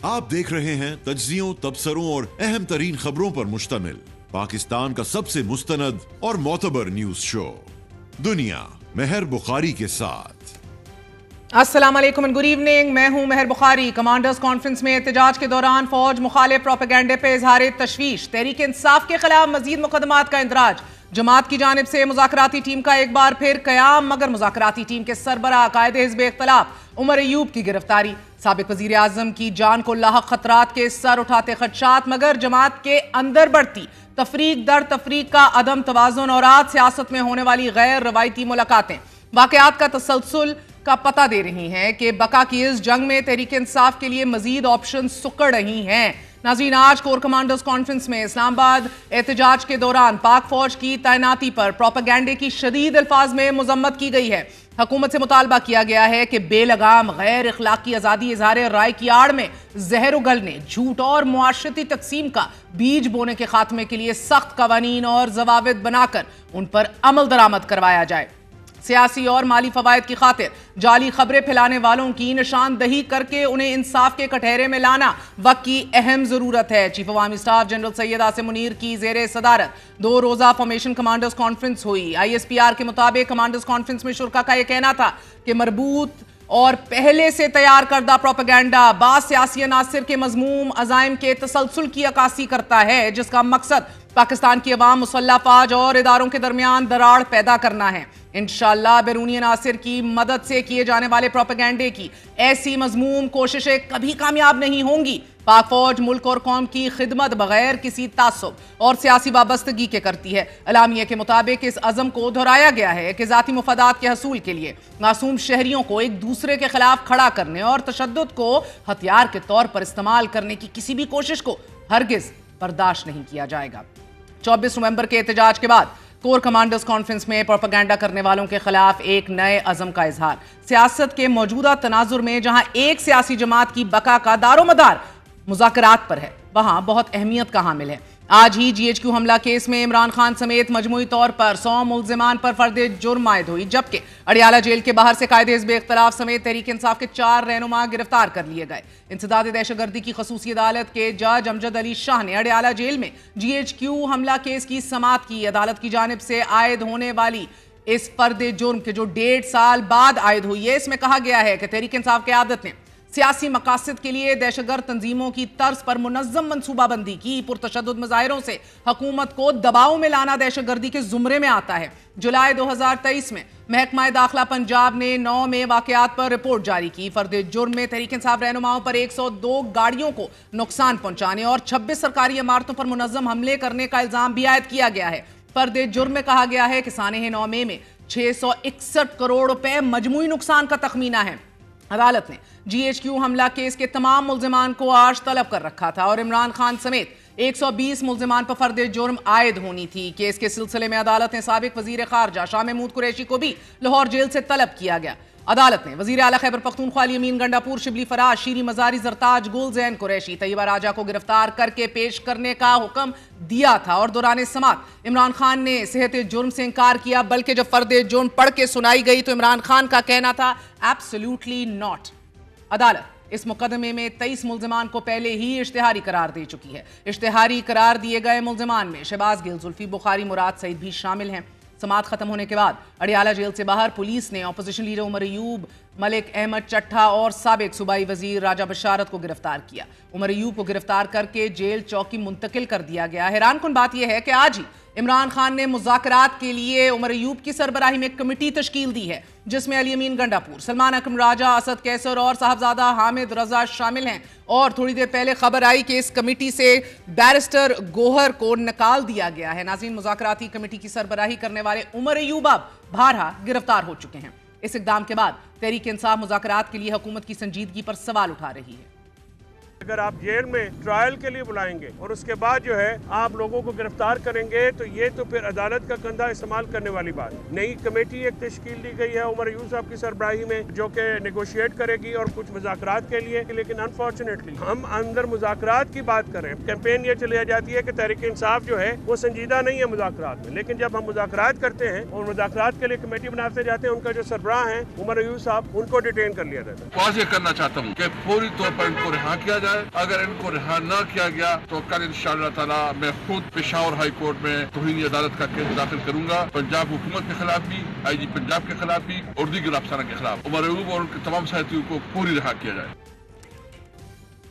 आप देख रहे हैं तज्जियों, तबसरों और अहम तरीन खबरों पर मुश्तमिल पाकिस्तान का सबसे मुस्तनद और मोतबर न्यूज शो दुनिया मेहर बुखारी के साथ। अस्सलाम वालेकुम एंड गुड इवनिंग। मैं हूं मेहर बुखारी। कमांडर्स कॉन्फ्रेंस में एहतजाज के दौरान फौज मुखालिफ प्रोपेगेंडे पे इजहार तशवीश। तहरीक इंसाफ के खिलाफ मजीद मुकदमात का इंदराज। जमात की जानिब से मुज़ाकराती टीम का एक बार फिर कयाम, मगर मुज़ाकराती टीम के सरबराह कायदे हिज़्ब इख्तिलाफ उमर अयूब की गिरफ्तारी। साबिक वज़ीर आज़म की जान को लाहक खतरात के सर उठाते खदशात, मगर जमात के अंदर बढ़ती तफरीक दर तफरीक का अदम तवाज़ुन और आज सियासत में होने वाली गैर रवायती मुलाकातें वाक़यात का तसलसल का पता दे रही हैं कि बका की इस जंग में तहरीक इंसाफ के लिए मजीद ऑप्शन सुकड़ रही हैं। नाज़रीन, आज कोर कमांडर्स कॉन्फ्रेंस में इस्लामाबाद एहतजाज के दौरान पाक फौज की तैनाती पर प्रोपेगेंडे की शदीद अल्फाज में मजम्मत की गई है। हुकूमत से मुतालबा किया गया है कि बेलगाम गैर इखलाकी आज़ादी इजहार राय की आड़ में जहर उगलने, झूठ और मुआशरती तकसीम का बीज बोने के खात्मे के लिए सख्त कवानीन और जवाबित बनाकर उन पर अमल दरामद करवाया जाए। सियासी और माली फवायद की खातिर जाली खबरें फैलाने वालों की निशानदही करके उन्हें इंसाफ के कटहरे में लाना वक्त की अहम जरूरत है। चीफ अवामी स्टाफ जनरल सैयद आसिम मुनीर की जेर सदारत 2 रोजा फॉर्मेशन कमांडर्स कॉन्फ्रेंस हुई। ISPR के मुताबिक कमांडर्स कॉन्फ्रेंस में शुरका का यह कहना था कि मरबूत और पहले से तैयार करदा प्रोपेगेंडा बास सियासी अनासिर के मजमूम अजाइम के तसलसल की अक्कासी करता है, जिसका मकसद पाकिस्तान की अवाम, मुसल्लह फौज और इदारों के दरमियान दरार पैदा करना है। इंशाअल्लाह बैरूनी अनासिर की मदद से किए जाने वाले प्रोपेगेंडे की ऐसी मजमूम कोशिशें कभी कामयाब नहीं होंगी। पाक फौज मुल्क और कौम की खिदमत बगैर किसी तासुब और सियासी वाबस्तगी के करती है। अलामिया के मुताबिक इस अज़म को दोहराया गया है कि ज़ाती मुफादात के हसूल के लिए मासूम शहरियों को एक दूसरे के खिलाफ खड़ा करने और तशद्दुद को हथियार के तौर पर इस्तेमाल करने की किसी भी कोशिश को हरगिज बर्दाश्त नहीं किया जाएगा। 24 नवंबर के एहतजाज के बाद कोर कमांडर्स कॉन्फ्रेंस में प्रोपेगेंडा करने वालों के खिलाफ एक नए अज़म का इजहार। सियासत के मौजूदा तनाजुर में जहां एक सियासी जमात की बका का दारोमदार मुज़ाकरात पर है, वहां बहुत अहमियत का हामिल है। आज ही GHQ हमला केस में इमरान खान समेत मजमूई तौर पर 100 मुल्जिमान पर फर्द जुर्म आयद हुई, जबकि अडियाला जेल के बाहर से कायदे हिज़्ब इख्तिलाफ समेत तहरीक इंसाफ के 4 रहनुमा गिरफ्तार कर लिए गए। इंसदाद दहशतगर्दी की खसूसी अदालत के जज अमजद अली शाह ने अडियाला जेल में GHQ हमला केस की समाअत की। अदालत की जानिब से आयद होने वाली इस फर्द जुर्म के जो 1.5 साल बाद आयद हुई है, इसमें कहा गया है कि तहरीक इंसाफ की आदत ने सियासी मकासद के लिए दहशतगर्द तंजीमों की तर्ज पर मुनज़्ज़म मनसूबाबंदी की। पुरतशद्दुद मुजाहिरों से हुकूमत को दबाव में लाना दहशतगर्दी के जुमरे में आता है। जुलाई 2023 में महकमा दाखिला पंजाब ने 9 में वाकयात पर रिपोर्ट जारी की। फर्द जुर्म में तहरीक इंसाफ रहनुमाओं पर 102 गाड़ियों को नुकसान पहुंचाने और 26 सरकारी इमारतों पर मुनज़्ज़म हमले करने का इल्जाम भी आयद किया गया है। फर्द जुर्म में कहा गया है कि सानेह 9 में 661 करोड़ रुपए मजमूई नुकसान का तखमीना है। अदालत ने GHQ हमला केस के तमाम मुल्जिमान को आज तलब कर रखा था और इमरान खान समेत 120 मुल्जिमान पर फर्द जुर्म आयद होनी थी। केस के सिलसिले में अदालत ने साबिक वजीर खारजा शाह महमूद कुरैशी को भी लाहौर जेल से तलब किया गया। अदालत ने वजीर आला खैबर पख्तूनख्वा अमीन गंडापुर, शिबली फराज, शीरी मजारी, जरताज, गुलजैन कुरैशी, तैयबा राजा को गिरफ्तार करके पेश करने का हुक्म दिया था और दौरान समाअत इमरान खान ने सेहत जुर्म से इनकार किया, बल्कि जब फर्द जुर्म पढ़ के सुनाई गई तो इमरान खान का कहना था एब्सोल्युटली नॉट। अदालत इस मुकदमे में 23 मुल्जिमान को पहले ही इश्तिहारी करार दे चुकी है। इश्तिहारी करार दिए गए मुल्जिमान में शहबाज गिल, जुल्फी बुखारी, मुराद सईद भी शामिल हैं। समाअत खत्म होने के बाद अडियाला जेल से बाहर पुलिस ने अपोजिशन लीडर उमर अयूब, मलिक अहमद चट्ठा और साबिक सूबाई वजीर राजा बशारत को गिरफ्तार किया। उमर अयूब को गिरफ्तार करके जेल चौकी मुंतकिल कर दिया गया। हैरानकुन बात यह है कि आज ही इमरान खान ने मुज़ाकरात के लिए उमर अयूब की सरबराही में कमेटी तश्कील दी है, जिसमें अली अमीन गंडापुर, सलमान अकरम राजा, असद कैसर और साहबजादा हामिद रजा शामिल हैं। और थोड़ी देर पहले खबर आई कि इस कमेटी से बैरिस्टर गोहर को निकाल दिया गया है। नाज़रीन, मुज़ाकराती कमेटी की सरबराही करने वाले उमर अयूब अब बारहा गिरफ्तार हो चुके हैं। इस इक़दाम के बाद तहरीक इंसाफ मुज़ाकरात के लिए हुकूमत की संजीदगी पर सवाल उठा रही है। अगर आप जेल में ट्रायल के लिए बुलाएंगे और उसके बाद जो है आप लोगों को गिरफ्तार करेंगे तो ये तो फिर अदालत का कंधा इस्तेमाल करने वाली बात। नई कमेटी एक तश्कील दी गई है उमर अयूब साहब की सरबराही में, जो कि नेगोशिएट करेगी और कुछ मुज़ाकरात के लिए। लेकिन अनफॉर्चुनेटली हम अंदर मुज़ाकरात की बात करें, कैंपेन ये चली जाती है कि तहरीक इंसाफ जो है वो संजीदा नहीं है मुज़ाकरात में। लेकिन जब हम मुज़ाकरात करते हैं और मुज़ाकरात के लिए कमेटी बनाते जाते हैं, उनका जो सरबराह है उमर अयूब साहब, उनको डिटेन कर लिया जाता है। वाज़ेह करना चाहता हूँ कि फौरी तौर पर इनको रिहा किया जाए। अगर इनको रिहा न किया गया तो कल इंशाअल्लाह ताला मैं खुद पेशावर हाई कोर्ट में तौहीन अदालत का केस दाखिल करूंगा, पंजाब हुकूमत के खिलाफ भी, IG पंजाब के खिलाफ भी और दीगर अफसरान के खिलाफ। उमर अयूब और उनके तमाम साथियों को पूरी रिहा किया जाए।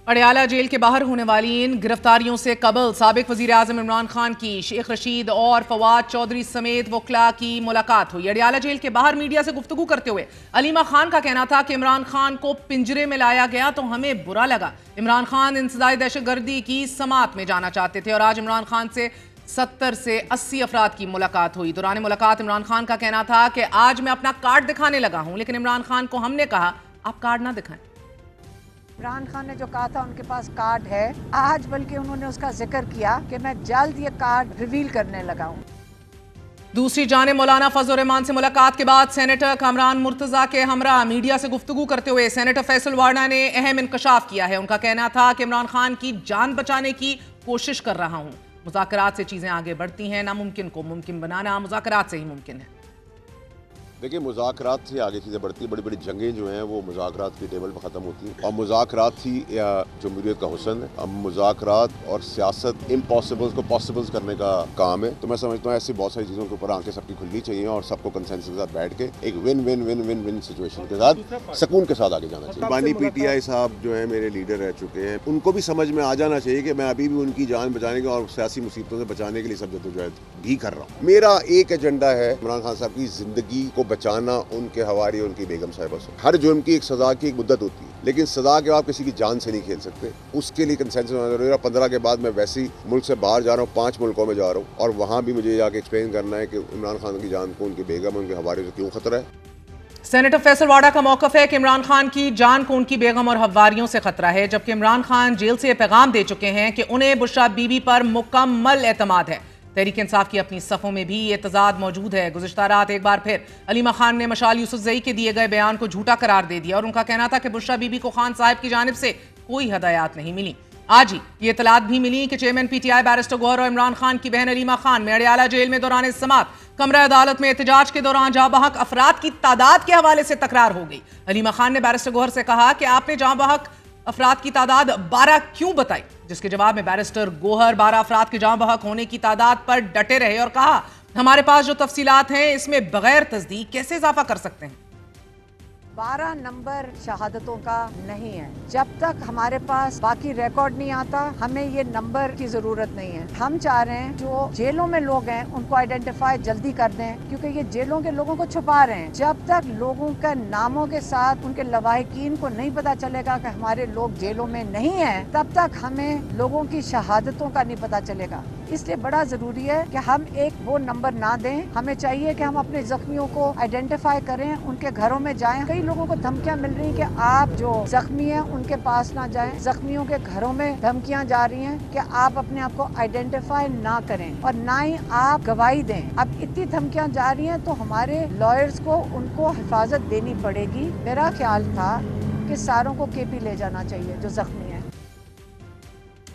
पटियाला जेल के बाहर होने वाली इन गिरफ्तारियों से कबल साबिक वजीर आजम इमरान खान की शेख रशीद और फवाद चौधरी समेत वकला की मुलाकात हुई। अडियाला जेल के बाहर मीडिया से गुफ्तगू करते हुए अलीमा खान का कहना था कि इमरान खान को पिंजरे में लाया गया तो हमें बुरा लगा। इमरान खान इंसदाई दहशतगर्दी की समात में जाना चाहते थे और आज इमरान खान से 70 से 80 अफराद की मुलाकात हुई। दौरान मुलाकात इमरान खान का कहना था कि आज मैं अपना कार्ड दिखाने लगा हूं, लेकिन इमरान खान को हमने कहा आप कार्ड ना दिखाएं। इमरान खान ने जो कहा था उनके पास कार्ड है, आज बल्कि उन्होंने उसका जिक्र किया कि मैं जल्द ये कार्ड रिवील करने लगा हूँ। दूसरी जाने मौलाना फजल रहमान से मुलाकात के बाद सेनेटर कामरान मुर्तजा के हमरा मीडिया से गुफ्तगू करते हुए सेनेटर फैसल वार्डा ने अहम इंकशाफ किया है। उनका कहना था कि इमरान खान की जान बचाने की कोशिश कर रहा हूँ। मुज़ाकरात से चीजें आगे बढ़ती हैं, नामुमकिन को मुमकिन बनाना मुज़ाकरात से ही मुमकिन है। देखिए, मुज़ाकरात से आगे चीज़ें बढ़ती हैं। बड़ी बड़ी जंगें जो हैं वो मुज़ाकरात की टेबल पर ख़त्म होती हैं और मुज़ाकरात ही जमहूरियत का हुस्न है। अब मुज़ाकरात और सियासत इम्पॉसिबल्स को पॉसिबल्स करने का काम है। तो मैं समझता हूँ ऐसी बहुत सारी चीज़ों के ऊपर आंखें सबकी खुलनी चाहिए और सबको कंसेंसस के साथ बैठ के एक win win win win win situation के साथ सुकून के साथ आगे जाना चाहिए। बानी PTI साहब जो है मेरे लीडर रह चुके हैं, उनको भी समझ में आ जाना चाहिए कि मैं अभी भी उनकी जान बचाने की और सियासी मुसीबतों से बचाने के लिए सब जद्दोजहद भी कर रहा हूँ। मेरा एक एजेंडा है इमरान खान साहब की जिंदगी को बचाना उनके हवारी और उनकी बेगम साहिबा से। हर जुर्म की एक सजा की एक मुद्दत होती है, लेकिन सजा के बाद किसी की जान से नहीं खेल सकते। उसके लिए कंसेंसस होना जरूरी है। 15 के बाद मैं वैसे ही मुल्क से बाहर जा रहा हूँ, 5 मुल्कों में जा रहा हूँ और वहाँ भी मुझे जाके एक्सप्लेन करना है कि इमरान खान की जान को उनकी बेगम उनके हवारी से क्यों खतरा है। सेनेटर फैसल वाडा का मौकफ है कि इमरान खान की जान को उनकी बेगम और हवारियों से खतरा है, जबकि इमरान खान जेल से पैगाम दे चुके हैं कि उन्हें बुशरा बीबी पर मुकम्मल एतमाद है। तहरीक इंसाफ की अपनी सफ़ों में भी ये तजाद मौजूद है। गुज़िश्ता रात एक बार फिर अलीमा खान ने मशाल यूसुफजई के दिए गए बयान को झूठा करार दे दिया और उनका कहना था कि बुशरा बीबी को खान साहब की जानिब से कोई हदायत नहीं मिली। आज ही ये इतलात भी मिली कि चेयरमैन PTI बैरिस्टर गौहर और इमरान खान की बहन अलीमा खान में अडियाला जेल में दौरान समात कमरा अदालत में एहतजाज के दौरान जहां बहक अफराद की तादाद के हवाले से तकरार हो गई। अलीमा खान ने बैरिस्टर गौहर से कहा कि आपने जहां बहक अफराद की तादाद 12 क्यों बताई, जिसके जवाब में बैरिस्टर गौहर 12 अफराद के जहां बहक होने की तादाद पर डटे रहे और कहा हमारे पास जो तफसीलात हैं इसमें बगैर तस्दीक कैसे इजाफा कर सकते हैं। 12 नंबर शहादतों का नहीं है। जब तक हमारे पास बाकी रिकॉर्ड नहीं आता हमें ये नंबर की जरूरत नहीं है। हम चाह रहे हैं जो जेलों में लोग हैं उनको आइडेंटिफाई जल्दी कर दें, क्योंकि ये जेलों के लोगों को छुपा रहे हैं। जब तक लोगों के नामों के साथ उनके लवाहिकीन को नहीं पता चलेगा कि हमारे लोग जेलों में नहीं हैं, तब तक हमें लोगों की शहादतों का नहीं पता चलेगा। इसलिए बड़ा जरूरी है कि हम एक वो नंबर ना दें। हमें चाहिए कि हम अपने जख्मियों को आइडेंटिफाई करें, उनके घरों में जाएं। कई लोगों को धमकियां मिल रही कि आप जो जख्मी हैं उनके पास ना जाएं। जख्मियों के घरों में धमकियां जा रही हैं कि आप अपने आप को आइडेंटिफाई ना करें और ना ही आप गवाही दें। अब इतनी धमकियां जा रही हैं तो हमारे लॉयर्स को उनको हिफाजत देनी पड़ेगी। मेरा ख्याल था कि सारों को KP ले जाना चाहिए जो जख्मी है।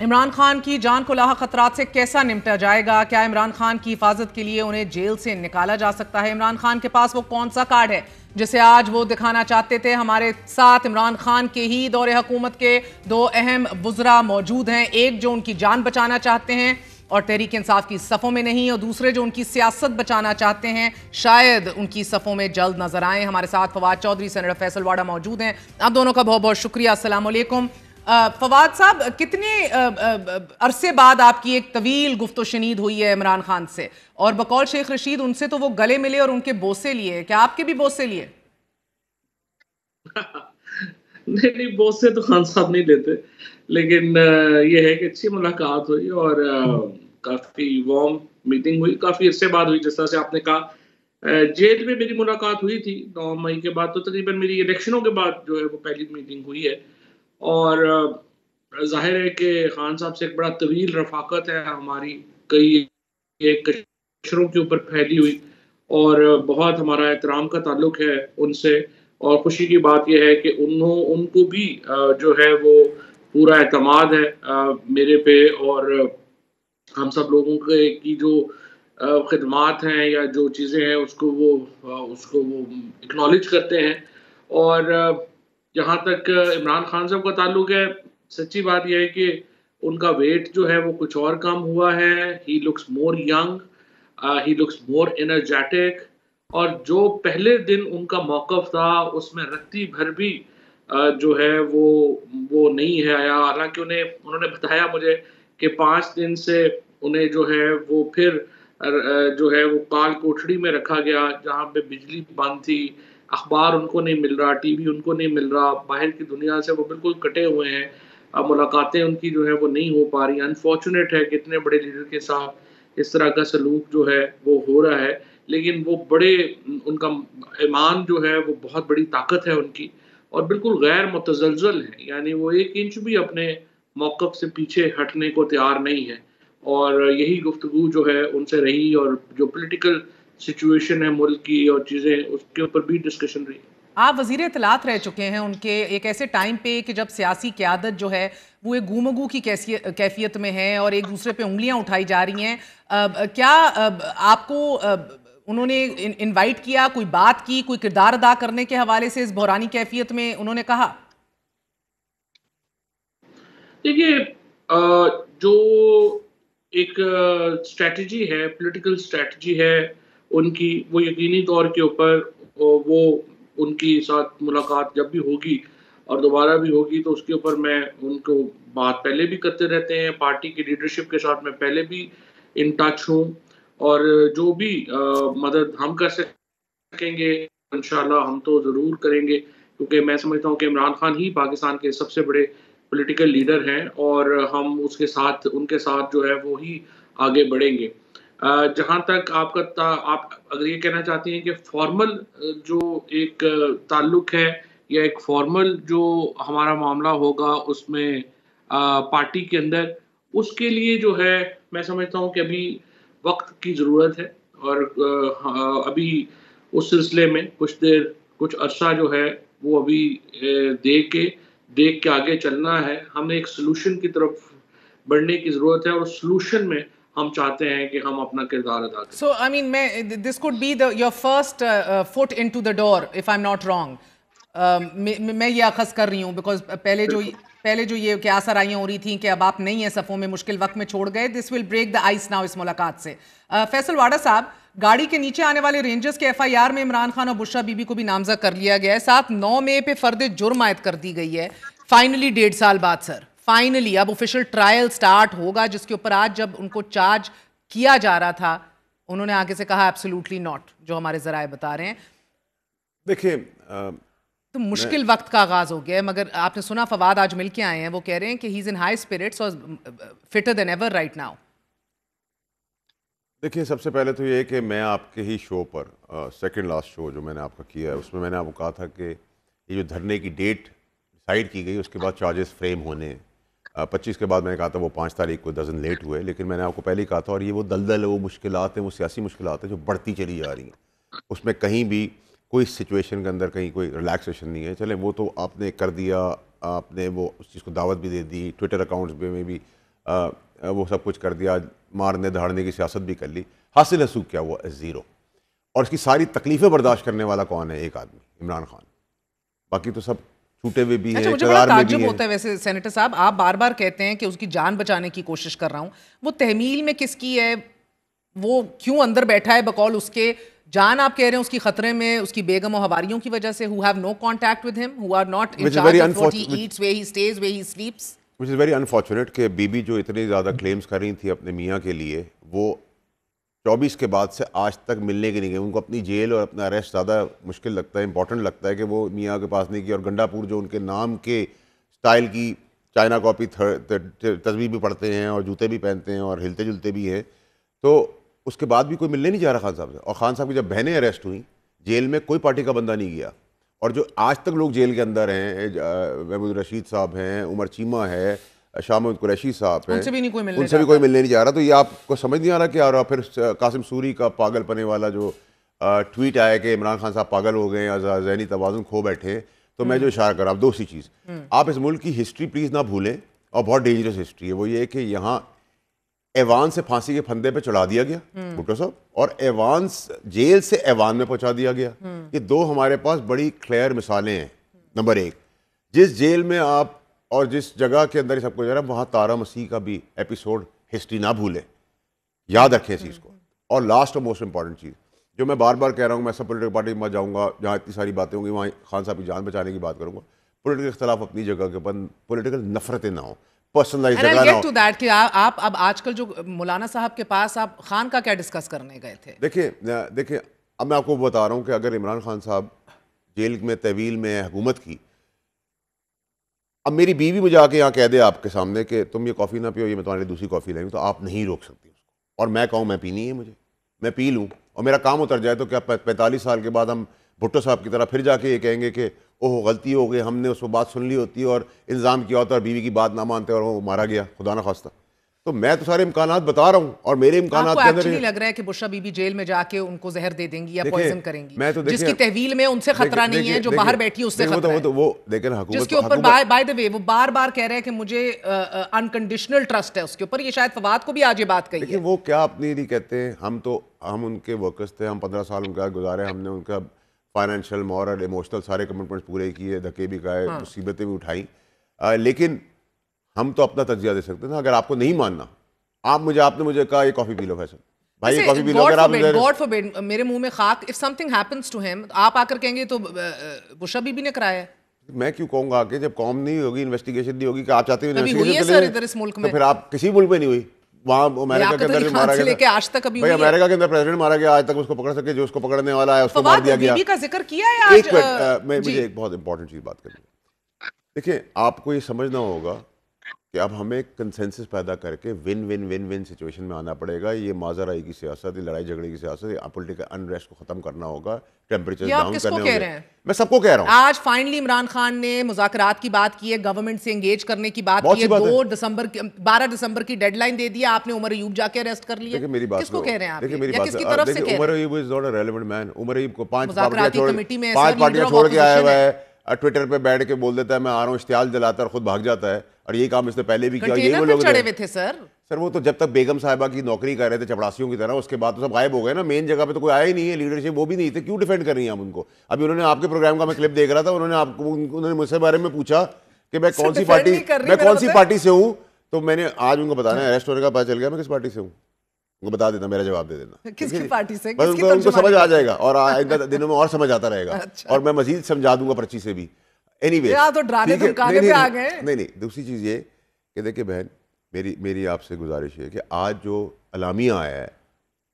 इमरान खान की जान को लाहक खतरात से कैसा निपटा जाएगा? क्या इमरान खान की हिफाजत के लिए उन्हें जेल से निकाला जा सकता है? इमरान खान के पास वो कौन सा कार्ड है जिसे आज वो दिखाना चाहते थे? हमारे साथ इमरान खान के ही दौरे हुकूमत के 2 अहम वुज़रा मौजूद हैं। एक जो उनकी जान बचाना चाहते हैं और तहरीक इंसाफ की सफ़ों में नहीं, और दूसरे जो उनकी सियासत बचाना चाहते हैं, शायद उनकी सफ़ों में जल्द नजर आए। हमारे साथ फवाद चौधरी, सेनेटर फैसल वाडा मौजूद हैं। आप दोनों का बहुत बहुत शुक्रिया। अस्सलाम वालेकुम। फवाद साहब, कितने अरसे बाद आपकी एक तवील गुफ्तो शनीद हुई है इमरान खान से, और बकौल शेख रशीद उनसे तो वो गले मिले और उनके बोसे लिए, क्या आपके भी बोसे लिए? नहीं, बोसे तो खान साहब नहीं लेते, लेकिन ये है कि अच्छी मुलाकात हुई और काफी वार्म मीटिंग हुई, काफी अरसे बाद हुई। जिस तरह से आपने कहा जेल में मेरी मुलाकात हुई थी 9 मई के बाद, तो तकरीबन मेरी इलेक्शनों के बाद जो है वो पहली मीटिंग हुई है। और जाहिर है कि खान साहब से एक बड़ा तवील रफाकत है हमारी, कई एक कशरों के ऊपर फैली हुई, और बहुत हमारा एहतराम का ताल्लुक है उनसे। और खुशी की बात यह है कि उनको भी जो है वो पूरा एतमाद है मेरे पे, और हम सब लोगों के की जो खिदमात हैं या जो चीज़ें हैं उसको वो एक्नॉलेज करते हैं। और जहाँ तक इमरान खान साहब का ताल्लुक है, सच्ची बात यह है कि उनका वेट जो है वो कुछ और कम हुआ है। He looks more young, he looks more energetic, और जो पहले दिन उनका मौक़िफ़ था उसमें रत्ती भर भी जो है वो नहीं है आया। हालांकि उन्होंने बताया मुझे कि 5 दिन से उन्हें जो है वो फिर जो है वो काल कोठड़ी में रखा गया, जहाँ पे बिजली बंद थी, अखबार उनको नहीं मिल रहा, टीवी उनको नहीं मिल रहा, बाहर की दुनिया से वो बिल्कुल कटे हुए हैं। मुलाकातें उनकी जो है वो नहीं हो पा रही। अनफॉर्चुनेट है कि इतने बड़े लीडर के साथ इस तरह का सलूक जो है वो हो रहा है, लेकिन वो उनका ईमान जो है वो बहुत बड़ी ताकत है उनकी, और बिल्कुल गैर मुतज़लज़ल है। यानी वो 1 इंच भी अपने मौक़िफ़ से पीछे हटने को तैयार नहीं है, और यही गुफ्तगू जो है उनसे रही, और जो पॉलिटिकल सिचुएशन है मुल्क की और चीज़ें, उसके ऊपर भी डिस्कशन रही। आप वज़ीर इत्तलात रह चुके हैं उनके एक ऐसे टाइम पे कि जब सियासी क़यादत जो है वो एक गूमगू की कैफियत में है और एक दूसरे पे उंगलियां उठाई जा रही हैं। क्या आपको उन्होंने इनवाइट किया, कोई बात की, कोई किरदार अदा करने के हवाले से इस बहरानी कैफियत में उन्होंने कहा? देखिए, जो एक स्ट्रैटेजी है, पॉलिटिकल स्ट्रैटेजी है उनकी, वो यकीनी तौर के ऊपर वो उनकी साथ मुलाकात जब भी होगी और दोबारा भी होगी तो उसके ऊपर मैं उनको बात पहले भी करते रहते हैं। पार्टी की लीडरशिप के साथ मैं पहले भी इन टच हूँ, और जो भी मदद हम कर सकेंगे इंशाल्लाह हम तो ज़रूर करेंगे, क्योंकि मैं समझता हूँ कि इमरान खान ही पाकिस्तान के सबसे बड़े पॉलिटिकल लीडर हैं, और हम उनके साथ जो है वो ही आगे बढ़ेंगे। जहाँ तक आप अगर ये कहना चाहती हैं कि फॉर्मल जो एक ताल्लुक है या एक फॉर्मल जो हमारा मामला होगा उसमें पार्टी के अंदर, उसके लिए जो है मैं समझता हूँ कि अभी वक्त की ज़रूरत है, और अभी उस सिलसिले में कुछ अरसा जो है वो अभी देख के आगे चलना है। हमें एक सोल्यूशन की तरफ बढ़ने की ज़रूरत है, और सोल्यूशन में हम चाहते हैं कि हम अपना किरदार अदा करें। So I mean, this could be your first foot into the door, if I'm not wrong. मैं ये अखज़ कर रही हूँ बिकॉज पहले जो ये क्या आसाराइयाँ हो रही थी कि अब आप नहीं है सफ़ों में, मुश्किल वक्त में छोड़ गए, this will break the ice now इस मुलाकात से। फैसल वाडा साहब, गाड़ी के नीचे आने वाले रेंजर्स के FIR में इमरान खान और बुशरा बीबी को भी नामजद कर लिया गया है। 7-9 मई पे फर्द जुर्म आयद कर दी गई है, फाइनली 1.5 साल बाद। सर फाइनली अब ऑफिशियल ट्रायल स्टार्ट होगा, जिसके ऊपर आज जब उनको चार्ज किया जा रहा था उन्होंने आगे से कहा एब्सोल्युटली नॉट, जो हमारे जराए बता रहे हैं। देखिए, तो मुश्किल वक्त का आगाज हो गया है, मगर आपने सुना फवाद आज मिल के आए हैं, वो कह रहे हैं कि he is in high spirits और fitter than ever right now. देखिए, सबसे पहले तो ये है कि मैं आपके ही शो पर सेकंड लास्ट शो जो मैंने आपका किया है उसमें मैंने आपको कहा था कि ये जो धरने की डेट डिसाइड की गई उसके बाद चार्जेस फ्रेम होने हैं। 25 के बाद मैंने कहा था वो 5 तारीख को 10 दिन लेट हुए, लेकिन मैंने आपको पहले ही कहा था, और ये वो दलदल है, वो मुश्किलात हैं, वो सियासी मुश्किलात हैं जो बढ़ती चली जा रही हैं। उसमें कहीं भी कोई सिचुएशन के अंदर कहीं कोई रिलैक्सेशन नहीं है। चलें, वो तो आपने कर दिया, आपने वो उस चीज़ को दावत भी दे दी, ट्विटर अकाउंट्स में भी वो सब कुछ कर दिया, मारने धाड़ने की सियासत भी कर ली। हासिल हसूल क्या हुआ? ज़ीरो। और इसकी सारी तकलीफ़ें बर्दाश्त करने वाला कौन है? एक आदमी, इमरान खान। बाकी तो सब छूटे हुए भी हैं, मुझे बड़ा ताज्जुब होता है वैसे सेनेटर साहब, आप बार बार कहते हैं कि उसकी जान बचाने की कोशिश कर रहा हूँ, वो तहमील में किसकी है? वो क्यों अंदर बैठा है बकौल उसके? जान आप कह रहे हैं उसकी खतरे में उसकी बेगम और हवारियों की वजह से, who have no contact with him, who are not in charge of what he eats, where he stays, where he sleeps. Which is very unfortunate कि बीबी जो इतनी ज़्यादा क्लेम्स कर रही थी अपने मियाँ के लिए, वो 24 के बाद से आज तक मिलने के नहीं गए। उनको अपनी जेल और अपना अरेस्ट ज़्यादा मुश्किल लगता है, इंपॉर्टेंट लगता है कि वो मियाँ के पास नहीं किया। और गंडापुर जो उनके नाम के स्टाइल की चाइना कॉपी तस्वीर भी पढ़ते हैं और जूते भी पहनते हैं और हिलते जुलते भी हैं, तो उसके बाद भी कोई मिलने नहीं जा रहा खान साहब से। और खान साहब की जब बहनें अरेस्ट हुई, जेल में कोई पार्टी का बंदा नहीं गया। और जो आज तक लोग जेल के अंदर हैं, महमूद रशीद साहब हैं, उमर चीमा है, शाह महमूद कुरैशी साहब हैं, उनसे भी कोई मिलने नहीं जा रहा। तो ये आपको समझ नहीं आ रहा कि और फिर कासिम सूरी का पागल पने वाला जो ट्वीट आया कि इमरान खान साहब पागल हो गए या ज़हनी तवाज़ुन खो बैठे। तो मैं जो इशारा कर रहा हूँ, दो सी चीज़, आप इस मुल्क की हिस्ट्री प्लीज़ ना भूलें, और बहुत डेंजरस हिस्ट्री है। वो ये कि यहाँ ऐवान से फांसी के फंदे पे चढ़ा दिया गया भुट्टो साहब, और ऐवान जेल से ऐवान में पहुंचा दिया गया। ये दो हमारे पास बड़ी क्लियर मिसालें हैं। नंबर एक, जिस जेल में आप और जिस जगह के अंदर ये सब कुछ हो रहा है वहाँ तारा मसीह का भी एपिसोड हिस्ट्री ना भूले, याद रखें इस चीज़ को। और लास्ट और मोस्ट इंपॉर्टेंट चीज़ जो मैं बार बार कह रहा हूँ, मैं सब पोलिटिकल पार्टी में जाऊँगा जहाँ इतनी सारी बातें होंगी, वहाँ खान साहब की जान बचाने की बात करूँगा। पोलिटिकल इख्तलाफ अपनी जगह के ऊपर, पोलिटिकल नफरतें ना हो, पर्सनलाइज झगड़ा ना हो। कि आप अब आजकल जो मौलाना साहब के पास आप खान का क्या डिस्कस करने गए थे? देखिए अब मैं आपको बता रहा हूँ कि अगर इमरान खान साहब जेल में तवील में हुकूमत की, अब मेरी बीवी मुझे आके यहाँ कह दे आपके सामने कि तुम ये कॉफ़ी ना पियो, ये मैं तुम्हारे लिए दूसरी कॉफ़ी लाऊंगी, तो आप नहीं रोक सकती उसको। और मैं कहूँ मैं पीनी है, मुझे मैं पी लूँ और मेरा काम उतर जाए, तो क्या 45 साल के बाद हम भुट्टो साहब की तरह फिर जाके ये कहेंगे कि ओह गलती हो गई, हमने उसको बात सुन ली होती और इल्ज़ाम किया होता और बीवी की बात ना मानते और वो मारा गया, खुदा ना खास्ता। तो मैं तो सारे इम्कानात बता रहा हूँ और मेरे इम्कानात के अंदर लग रहा है कि बुशरा बीबी जेल में जाके उनको जहर दे देंगी या पॉइजन करेंगी। मैं तो जिसकी तहवील में उनसे खतरा नहीं है, जो बाहर बैठी है उससे खतरा है। वो देखें ना, जिसके ऊपर बाय द वे वो बार बार कह रहे हैं कि मुझे अनकंडीशनल ट्रस्ट है उसके ऊपर। ये शायद फवाद को भी आज ये बात कही है। वो क्या अपनी नहीं कहते, हम उनके वर्कर्स थे, हम 15 साल उनका गुजारे, हमने उनका फाइनेंशियल, मॉरल, इमोशनल सारे कमिटमेंट्स पूरे किए, धक्के भी खाए, मुसीबतें भी उठाई, लेकिन हम तो अपना तज्जिया दे सकते हैं ना। अगर आपको नहीं मानना, आपने मुझे कहा ये कॉफी पी लो फैसल भाई, ये कॉफी पी लो, अगर आप गॉड फॉरबिड मेरे मुंह में खाक, if something happens to him, आप आकर कहेंगे तो बुशरा बीबी ने कराया है। मैं क्यों कहूंगा कि जब कॉम नहीं होगी, इन्वेस्टिगेशन नहीं होगी, कि आप चाहते हो इधर इस मुल्क में, तो फिर आप किसी मुल्क में नहीं हुई। वहाँ अमेरिका के अंदर मारा गया, आज तक भाई अमेरिका के अंदर प्रेसिडेंट मारा गया, आज तक उसको पकड़ सके, जो उसको पकड़ने वाला है उसको मार दिया गया। बीबी का जिक्र किया है आज। मुझे एक बहुत इंपॉर्टेंट चीज बात करनी है। देखिए आपको ये समझना होगा कि अब हमें कंसेंसस पैदा करके win win win win situation में आना पड़ेगा। ये माजराई की सियासत, ये लड़ाई झगड़े की सियासत, पॉलिटिकल अनरेस्ट को खत्म करना होगा, टेम्परेचर डाउन करने होंगे। मैं सबको कह रहा हूँ। आज फाइनली इमरान खान ने मुज़ाकरात की बात की है, गवर्नमेंट से एंगेज करने की बात की है। 12 दिसंबर की डेडलाइन दे दी, आपने उमर अयूब जाके अरेस्ट कर लिया। मेरी बात किसको कह रहे हैं आप? देखिए मेरी बात, किसकी तरफ से कह रहे हैं? Umar Ayub is not a relevant man. Umar Ayub को 5 पार्टियां छोड़ के आया हुआ है, ट्विटर पे बैठ के बोल देता है मैं आ रहा हूँ, इश्तिहाल जलाता है और खुद भाग जाता है। और ये काम इसने पहले भी किया। ये वो लोग चढ़े हुए थे सर वो तो जब तक बेगम साहिबा की नौकरी कर रहे थे चपड़ासियों की तरह, उसके बाद तो सब गायब हो गए ना। मेन जगह पे तो कोई आया ही नहीं है, लीडरशिप वो भी नहीं थे, क्यों डिफेंड कर रही हैं हम उनको? अभी उन्होंने आपके प्रोग्राम का मैं क्लिप देख रहा था, उन्होंने मुझसे बारे में पूछा कि मैं कौन सी पार्टी से हूँ, तो मैंने आज उनको बताना है, अरेस्ट होने का पता चल गया मैं किस पार्टी से हूँ, उनको बता देना, मेरा जवाब दे देना किसकी पार्टी से, बस उनको समझ आ जाएगा और आइंदा दिनों में और समझ आता रहेगा। और मैं मजीद समझा दूंगा पर्ची से भी। एनीवे नहीं, दूसरी चीज ये कि देखिए बहन, मेरी आपसे गुजारिश है कि आज जो अलामिया आया है,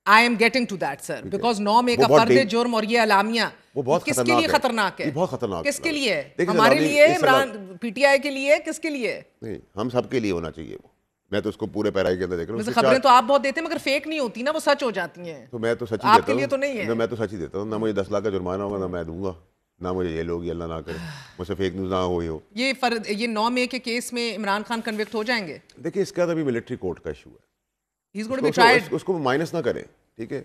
I am getting to that sir, because 9 मई का फर्द जुर्म और ये अलामिया वो बहुत किसके लिए खतरनाक है? बहुत खतरनाक। किसके लिए? हमारे लिए, इमरान पीटीआई के लिए, किसके लिए? नहीं, हम सबके लिए होना चाहिए वो। मैं तो उसको पूरे पैराई के अंदर देख रहा हूँ। खबरें तो आप बहुत देते हैं मगर फेक नहीं होती ना, वो सच हो जाती हैं। तो मैं तो सच ही आपके लिए तो नहीं है। मैं तो सच ही देता हूँ। ना मुझे 10 लाख का जुर्माना होगा, ना मैं दूंगा, ना मुझे ये लोग अल्लाह ना करे मुझसे फेक न्यूज़ ना हो। ये 9 मई के केस में इमरान खान कन्विक्ट हो जाएंगे? देखिए इसका अभी मिलिट्री कोर्ट का इशू है, He's going to be tried. उसको माइनस ना करें, ठीक है।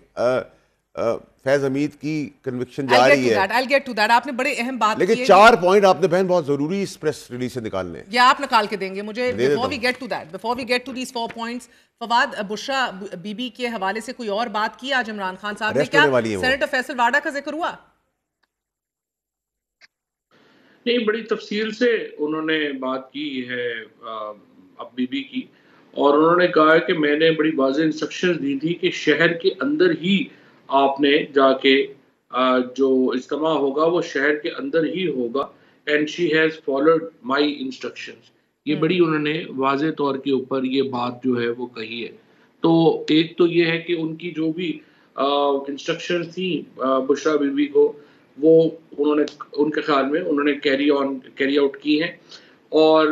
फैज हमीद की कन्विक्शन जारी है। I'll get to that. आपने बड़े अहम बात की है। लेकिन 4 पॉइंट आपने बहन बहुत जरूरी इस प्रेस रिलीज से निकालने हैं। ये आप निकाल के देंगे मुझे। Before we get to these 4 points, Fawad, Bushra Bibi के हवाले से कोई और बात की आज इमरान खान साहब ने? क्या सेनेटर फैसल वाडा का जिक्र हुआ? नहीं, बड़ी तफसील से उन्होंने बात की है अब बीबी की, और उन्होंने कहा है कि मैंने बड़ी वाज़ेह इंस्ट्रक्शंस दी थी कि शहर के अंदर ही आपने जाके जो इज्तिमा होगा वो शहर के अंदर ही होगा, and she has followed my instructions. ये बड़ी उन्होंने वाज़ेह तौर के ऊपर ये बात जो है वो कही है। तो एक तो ये है कि उनकी जो भी इंस्ट्रक्शंस थी बुशरा बीबी को, वो उन्होंने उनके ख्याल में उन्होंने कैरी आउट की हैं, और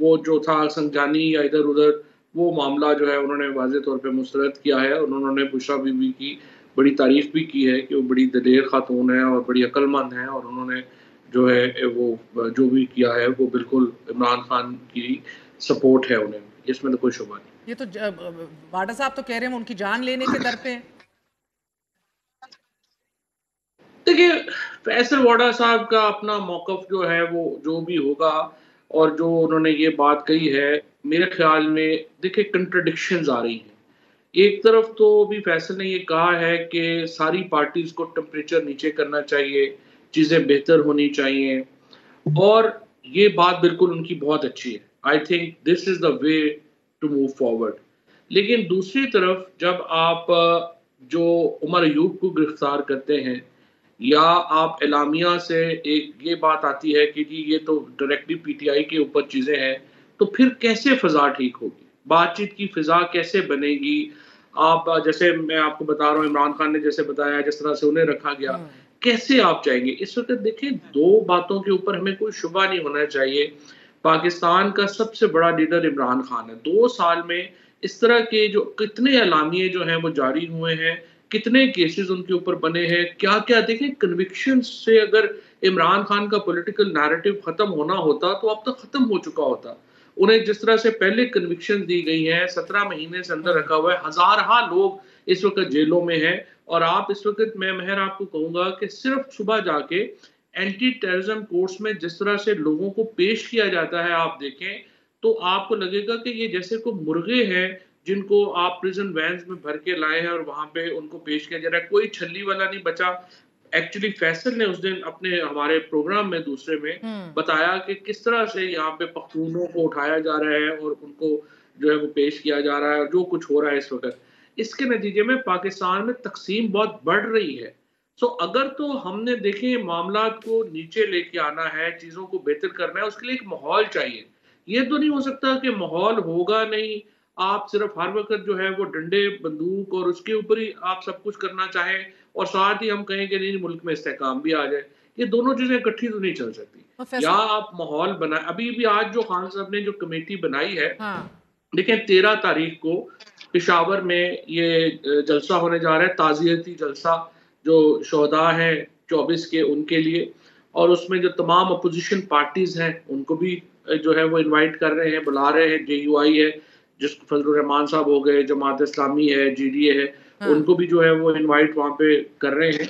वो जो था संजानी या इधर उधर वो मामला जो है उन्होंने वाज़ेह तौर पे मुस्तरद किया है। उन्होंने बुशरा बीबी की बड़ी तारीफ़ भी की है कि वो बड़ी दलेर खातून है और बड़ी अक्लमंद है, और उन्होंने जो है वो जो भी किया है वो बिल्कुल इमरान खान की सपोर्ट है उन्हें, इसमें तो कोई शुबा नहीं। ये तो वाडा साहब तो कह रहे हैं उनकी जान लेने के दर पे। देखिए फैसल वाडा साहब का अपना मौक़िफ़ जो है वो जो भी होगा, और जो उन्होंने ये बात कही है, मेरे ख्याल में देखिए कंट्रडिक्शंस आ रही हैं। एक तरफ तो भी फैसल ने ये कहा है कि सारी पार्टीज़ को टेम्परेचर नीचे करना चाहिए, चीज़ें बेहतर होनी चाहिए, और ये बात बिल्कुल उनकी बहुत अच्छी है। I think this is the way to move forward. लेकिन दूसरी तरफ जब आप जो उमर अयूब को गिरफ्तार करते हैं, या आप एलामिया से एक ये बात आती है कि जी ये तो डायरेक्टली पीटीआई के ऊपर चीज़ें हैं, तो फिर कैसे फ़िज़ा ठीक होगी, बातचीत की फ़िज़ा कैसे बनेगी? आप जैसे मैं आपको बता रहा हूँ, इमरान खान ने जैसे बताया, जिस तरह से उन्हें रखा गया, कैसे आप चाहेंगे? इस वक्त देखिए, दो बातों के ऊपर हमें कोई शुबा नहीं होना चाहिए। पाकिस्तान का सबसे बड़ा लीडर इमरान खान है। 2 साल में इस तरह के जो कितने एलामिये जो हैं वो जारी हुए हैं, कितने केसेस उनके ऊपर बने हैं, क्या-क्या देखें। कन्विक्शन से अगर इमरान खान का पॉलिटिकल नैरेटिव खत्म होना होता तो अब तक खत्म हो चुका होता। उन्हें जिस तरह से पहले कन्विक्शन दी गई हैं, 17 महीने से अंदर रखा हुआ है, हज़ार लोग इस वक्त जेलों में हैं। और आप इस वक्त, मैं महर आपको कहूँगा कि सिर्फ सुबह जाके एंटी टेररिज्म कोर्ट्स में जिस तरह से लोगों को पेश किया जाता है, आप देखें तो आपको लगेगा कि ये जैसे कोई मुर्गे हैं जिनको आप प्रिजन वैन्स में भर के लाए हैं और वहां पे उनको पेश किया जा रहा है। कोई छल्ली वाला नहीं बचा। एक्चुअली फैसल ने उस दिन अपने हमारे प्रोग्राम में दूसरे में बताया कि किस तरह से यहाँ पे पख्तूनों को उठाया जा रहा है और उनको जो है वो पेश किया जा रहा है, और जो कुछ हो रहा है इस वक्त, इसके नतीजे में पाकिस्तान में तकसीम बहुत बढ़ रही है। सो अगर तो हमने देखें मामलात को नीचे लेके आना है, चीज़ों को बेहतर करना है, उसके लिए एक माहौल चाहिए। ये तो नहीं हो सकता कि माहौल होगा नहीं, आप सिर्फ हर वक्त जो है वो डंडे बंदूक और उसके ऊपर ही आप सब कुछ करना चाहें, और साथ ही हम कहें कि नहीं मुल्क में इस्तेहकाम भी आ जाए। ये दोनों चीज़ें इकट्ठी तो नहीं चल सकती। या आप माहौल बनाए, अभी भी आज जो खान साहब ने जो कमेटी बनाई है, देखें 13 तारीख को पेशावर में ये जलसा होने जा रहा है, ताज़ियती जलसा, जो शोहदा हैं 24 के उनके लिए, और उसमें जो तमाम अपोजिशन पार्टीज हैं उनको भी जो है वो इनवाइट कर रहे हैं, बुला रहे हैं। JUI है, जिस फजलुर रहमान साहब हो गए, जमात इस्लामी है, GDA है, उनको भी जो है वो इनवाइट वहाँ पे कर रहे हैं।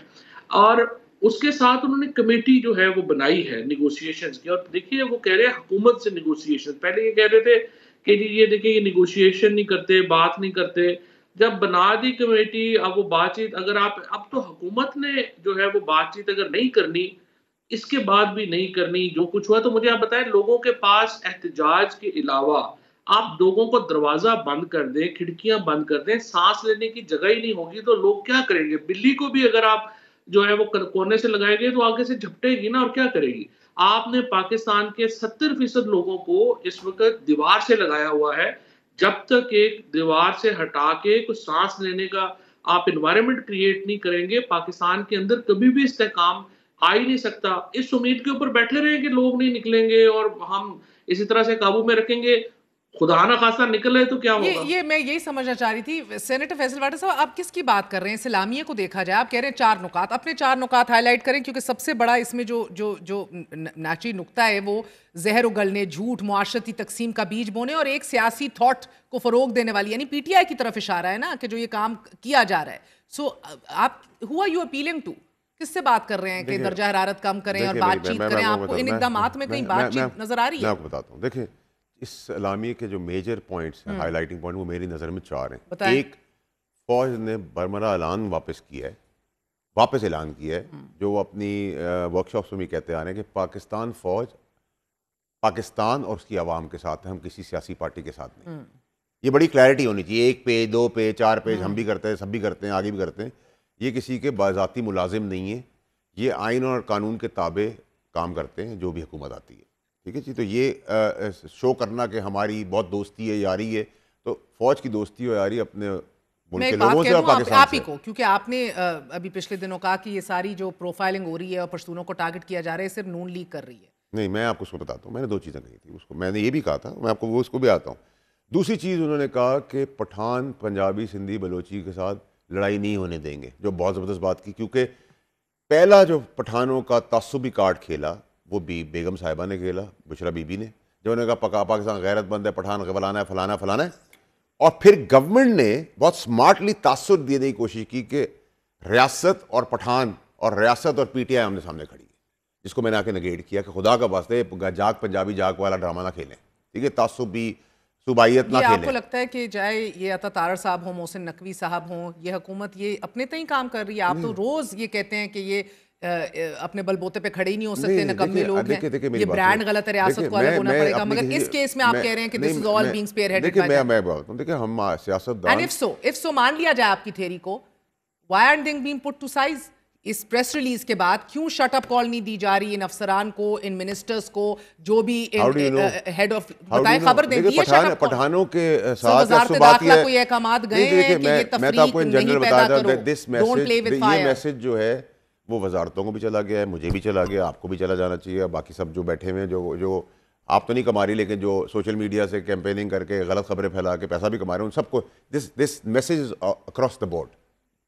और उसके साथ उन्होंने कमेटी जो है वो बनाई है निगोशिएशंस की। और देखिए वो कह रहे हैं हुकूमत से निगोशिएशन, पहले ये कह रहे थे कि जी ये देखिए ये निगोशिएशन नहीं करते, बात नहीं करते। जब बना दी कमेटी, अब वो बातचीत, अगर आप, अब तो हुकूमत ने जो है वो बातचीत अगर नहीं करनी, इसके बाद भी नहीं करनी, जो कुछ हुआ, तो मुझे आप बताएं, लोगों के पास एहतजाज के अलावा आप लोगों को दरवाजा बंद कर दें, खिड़कियां बंद कर दें, सांस लेने की जगह ही नहीं होगी तो लोग क्या करेंगे? बिल्ली को भी अगर आप जो है वो कोने से लगाएंगे तो आगे से झपटेगी ना, और क्या करेगी? आपने पाकिस्तान के 70% लोगों को इस वक्त दीवार से लगाया हुआ है। जब तक एक दीवार से हटा के कुछ सांस लेने का आप एनवायरनमेंट क्रिएट नहीं करेंगे, पाकिस्तान के अंदर कभी भी इस्तेहकाम आ ही नहीं सकता। इस उम्मीद के ऊपर बैठे रहे कि लोग नहीं निकलेंगे और हम इसी तरह से काबू में रखेंगे, खुदा ना खासा निकले तो क्या होगा? ये मैं यही समझना चाह रही थी। सेनेटर फैसल वाटर साहब, आप किसकी बात कर रहे हैं? इस्लामिया को देखा जाए, आप कह रहे हैं 4 नुकात, अपने 4 नुकात हाईलाइट करें, क्योंकि सबसे बड़ा इसमें जो नाची नुक्ता है वो जहर उगलने, झूठ, मुआशरती तकसीम का बीज बोने और एक सियासी थॉट को फरोग देने वाली, यानी PTI की तरफ इशारा है ना कि जो ये काम किया जा रहा है। सो आप who are you appealing to? किससे बात कर रहे हैं कि दर्जा हरारत कम करें और बातचीत करें? आपको इन इक़दामात में कहीं बातचीत नजर आ रही है? मैं आपको बताता हूँ। देखिए, इस एलामी के जो मेजर पॉइंट्स हैं, हाईलाइटिंग पॉइंट, वो मेरी नज़र में 4 हैं। एक, फौज ने बरमरा ऐलान वापस ऐलान किया है, जो वो अपनी वर्कशॉप्स में भी कहते आ रहे हैं कि पाकिस्तान फौज पाकिस्तान और उसकी आवाम के साथ है, हम किसी सियासी पार्टी के साथ नहीं। ये बड़ी क्लैरिटी होनी चाहिए। 1 पेज 2 पेज 4 पेज हम भी करते हैं, सब भी करते हैं, आगे भी करते हैं। ये किसी के बाज़ाती मुलाजिम नहीं है, ये आइन और कानून के ताबे काम करते हैं जो भी हुकूमत आती है। ठीक है जी। तो ये शो करना कि हमारी बहुत दोस्ती है, यारी है, तो फौज की दोस्ती और यारी अपने मुल्क के लोगों से और पाकिस्तान आप ही को, क्योंकि आपने अभी पिछले दिनों कहा कि ये सारी जो प्रोफाइलिंग हो रही है और पश्तूनों को टारगेट किया जा रहा है, सिर्फ नून लीग कर रही है। नहीं, मैं आपको उसको बताता हूँ। मैंने 2 चीज़ें कही थी उसको, मैंने ये भी कहा था, मैं आपको वो उसको भी आता हूँ। दूसरी चीज़ उन्होंने कहा कि पठान पंजाबी सिंधी बलोची के साथ लड़ाई नहीं होने देंगे, जो बहुत ज़बरदस्त बात की, क्योंकि पहला जो पठानों का तासुबी कार्ड खेला वो भी बेगम साहिबा ने खेला, बुशरा बीबी ने, जो उन्होंने कहा पाकिस्तान गैरतमंद है, पठान फलाना है फलाना फलाना है। और फिर गवर्नमेंट ने बहुत स्मार्टली तासुर देने की कोशिश की कि रियासत और पठान और रियासत और PTI आमने सामने खड़ी है, जिसको मैंने आके नेगेट किया कि खुदा का वास्ते जाग पंजाबी जाग वाला ड्रामा ना खेलें। ठीक है, तासुबी सूबाइयत ना खेलें। आपको लगता है कि चाहे ये अता तारड़ साहब हों, मोहसिन नकवी साहब हों, ये हुकूमत ये अपने तय काम कर रही है? आप तो रोज़ ये कहते हैं कि ये अपने बलबोते पे खड़े ही नहीं हो सकते, नकम्मे लोग हैं, ये ब्रांड गलत है, रियासत को अलग होना पड़ेगा। मगर इस केस में आप कह रहे हैं कि this is all being spearheaded by मैं बात देखिए हम सियासतदान, एंड इफ सो मान लिया जाए आपकी थ्योरी को, why aren't they being put to size? इस प्रेस रिलीज के बाद क्यों शट अप कॉल नहीं दी जा रही इन अफसरान को, इन मिनिस्टर्स को, जो भी हेड ऑफ बताएं, खबर दें दी है शट अप? पठानों के साथ दाखिला को ये अहकामात गए हैं कि ये तफरीक नहीं पैदा करो, डोंट प्ले विद फायर। ये मैसेज जो है वो वजारतों को भी चला गया है, मुझे भी चला गया, आपको भी चला जाना चाहिए, बाकी सब जो बैठे हुए हैं, जो आप तो नहीं कमा रही लेकिन जो सोशल मीडिया से कैंपेनिंग करके गलत खबरें फैला के पैसा भी कमा रहे हैं, उन सबको this message across the board,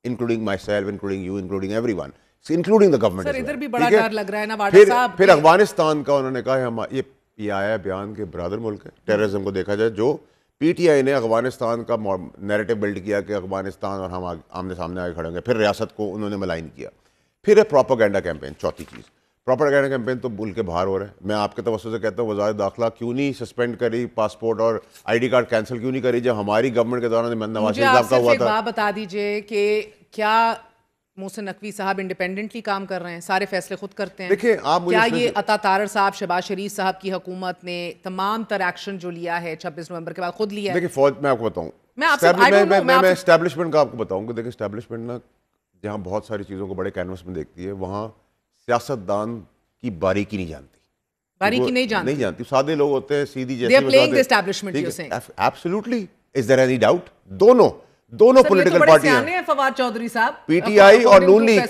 including myself, including you, including everyone, including the government. Sir इधर भी बड़ा डर लग रहा है ना वाडा साहब। फिर अफगानिस्तान का उन्होंने कहा हम ये आया बयान के ब्रदर मुल्क है, टेररिज्म को देखा जाए, जो पीटीआई ने अफगानिस्तान का नैरेटिव बिल्ड किया कि अफगानिस्तान और हम आमने सामने आगे खड़े होंगे, फिर रियासत को उन्होंने मलाइन किया, फिर है प्रोपेगेंडा कैंपेन। चौथी चीज़, प्रोपेगेंडा कैंपेन तो मुल्क के बाहर हो रहा है। मैं आपके तवज्जो से कहता हूँ वज़ारत दाखिला क्यों नहीं सस्पेंड करी पासपोर्ट और आईडी कार्ड कैंसिल क्यों नहीं करी, जब हमारी गवर्नमेंट के दौरान नवाज शरीफ साहब का हुआ था। बात बता दीजिए कि क्या मोहसिन नकवी साहब इंडिपेंडेंटली काम कर रहे हैं, सारे फैसले खुद करते हैं? देखिए आप क्या ये अता तारर साहब, शहबाज शरीफ साहब की हुकूमत ने तमाम तर एक्शन जो लिया है 26 नवंबर के बाद खुद लिया है? देखिए फौज, मैं आपको बताऊं, मैं एस्टैब्लिशमेंट का आपको बताऊं कि देखिए एस्टैब्लिशमेंट ना जहाँ बहुत सारी चीज़ों को बड़े कैनवस में देखती है, वहाँ सियासतदान की बारीकी नहीं जानती, सादे लोग होते हैं, सीधी जैसी absolutely. Is there any doubt? दोनों पॉलिटिकल पार्टियां हैं, फवाद चौधरी साहब, पीटीआई और नून लीग,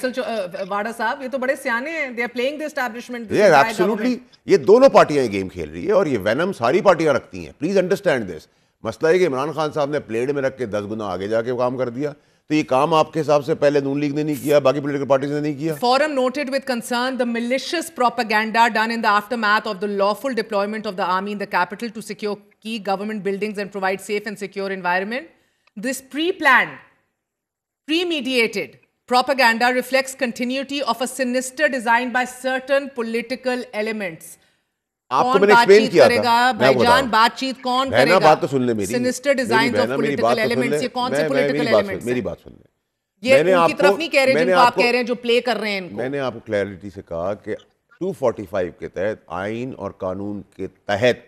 वाडा साहब, ये तो बड़े सियाने हैं, they are playing the establishment. ये एब्सोल्युटली, ये दोनों पार्टियां गेम खेल रही है और ये वेनम सारी पार्टियां रखती हैं, प्लीज अंडरस्टैंड दिस। मसला है कि इमरान खान साहब ने प्लेड में रख के 10 गुना आगे जाके काम कर दिया, तो ये काम आपके हिसाब से पहले नून लीग ने नहीं किया, बाकी पॉलिटिकल पार्टीज ने नहीं किया। Forum noted with concern the malicious propaganda done in the aftermath of the lawful deployment of the army in the capital to secure key government buildings and provide safe and secure environment. This pre-planned, premeditated propaganda reflects continuity of a sinister design by certain political elements. आपको मैंने explain किया था, भाईजान बातचीत कौन करेगा? बात तो सुन ले मेरी, sinister design of political elements, ये कौन से पॉलिटिकल एलिमेंट्स? मेरी बात सुन ले, ये उनकी तरफ नहीं कह रहे जिनको आप कह रहे हैं जो प्ले कर रहे हैं इनको। मैंने आपको क्लैरिटी से कहा कि 245 के तहत, आइन और कानून के तहत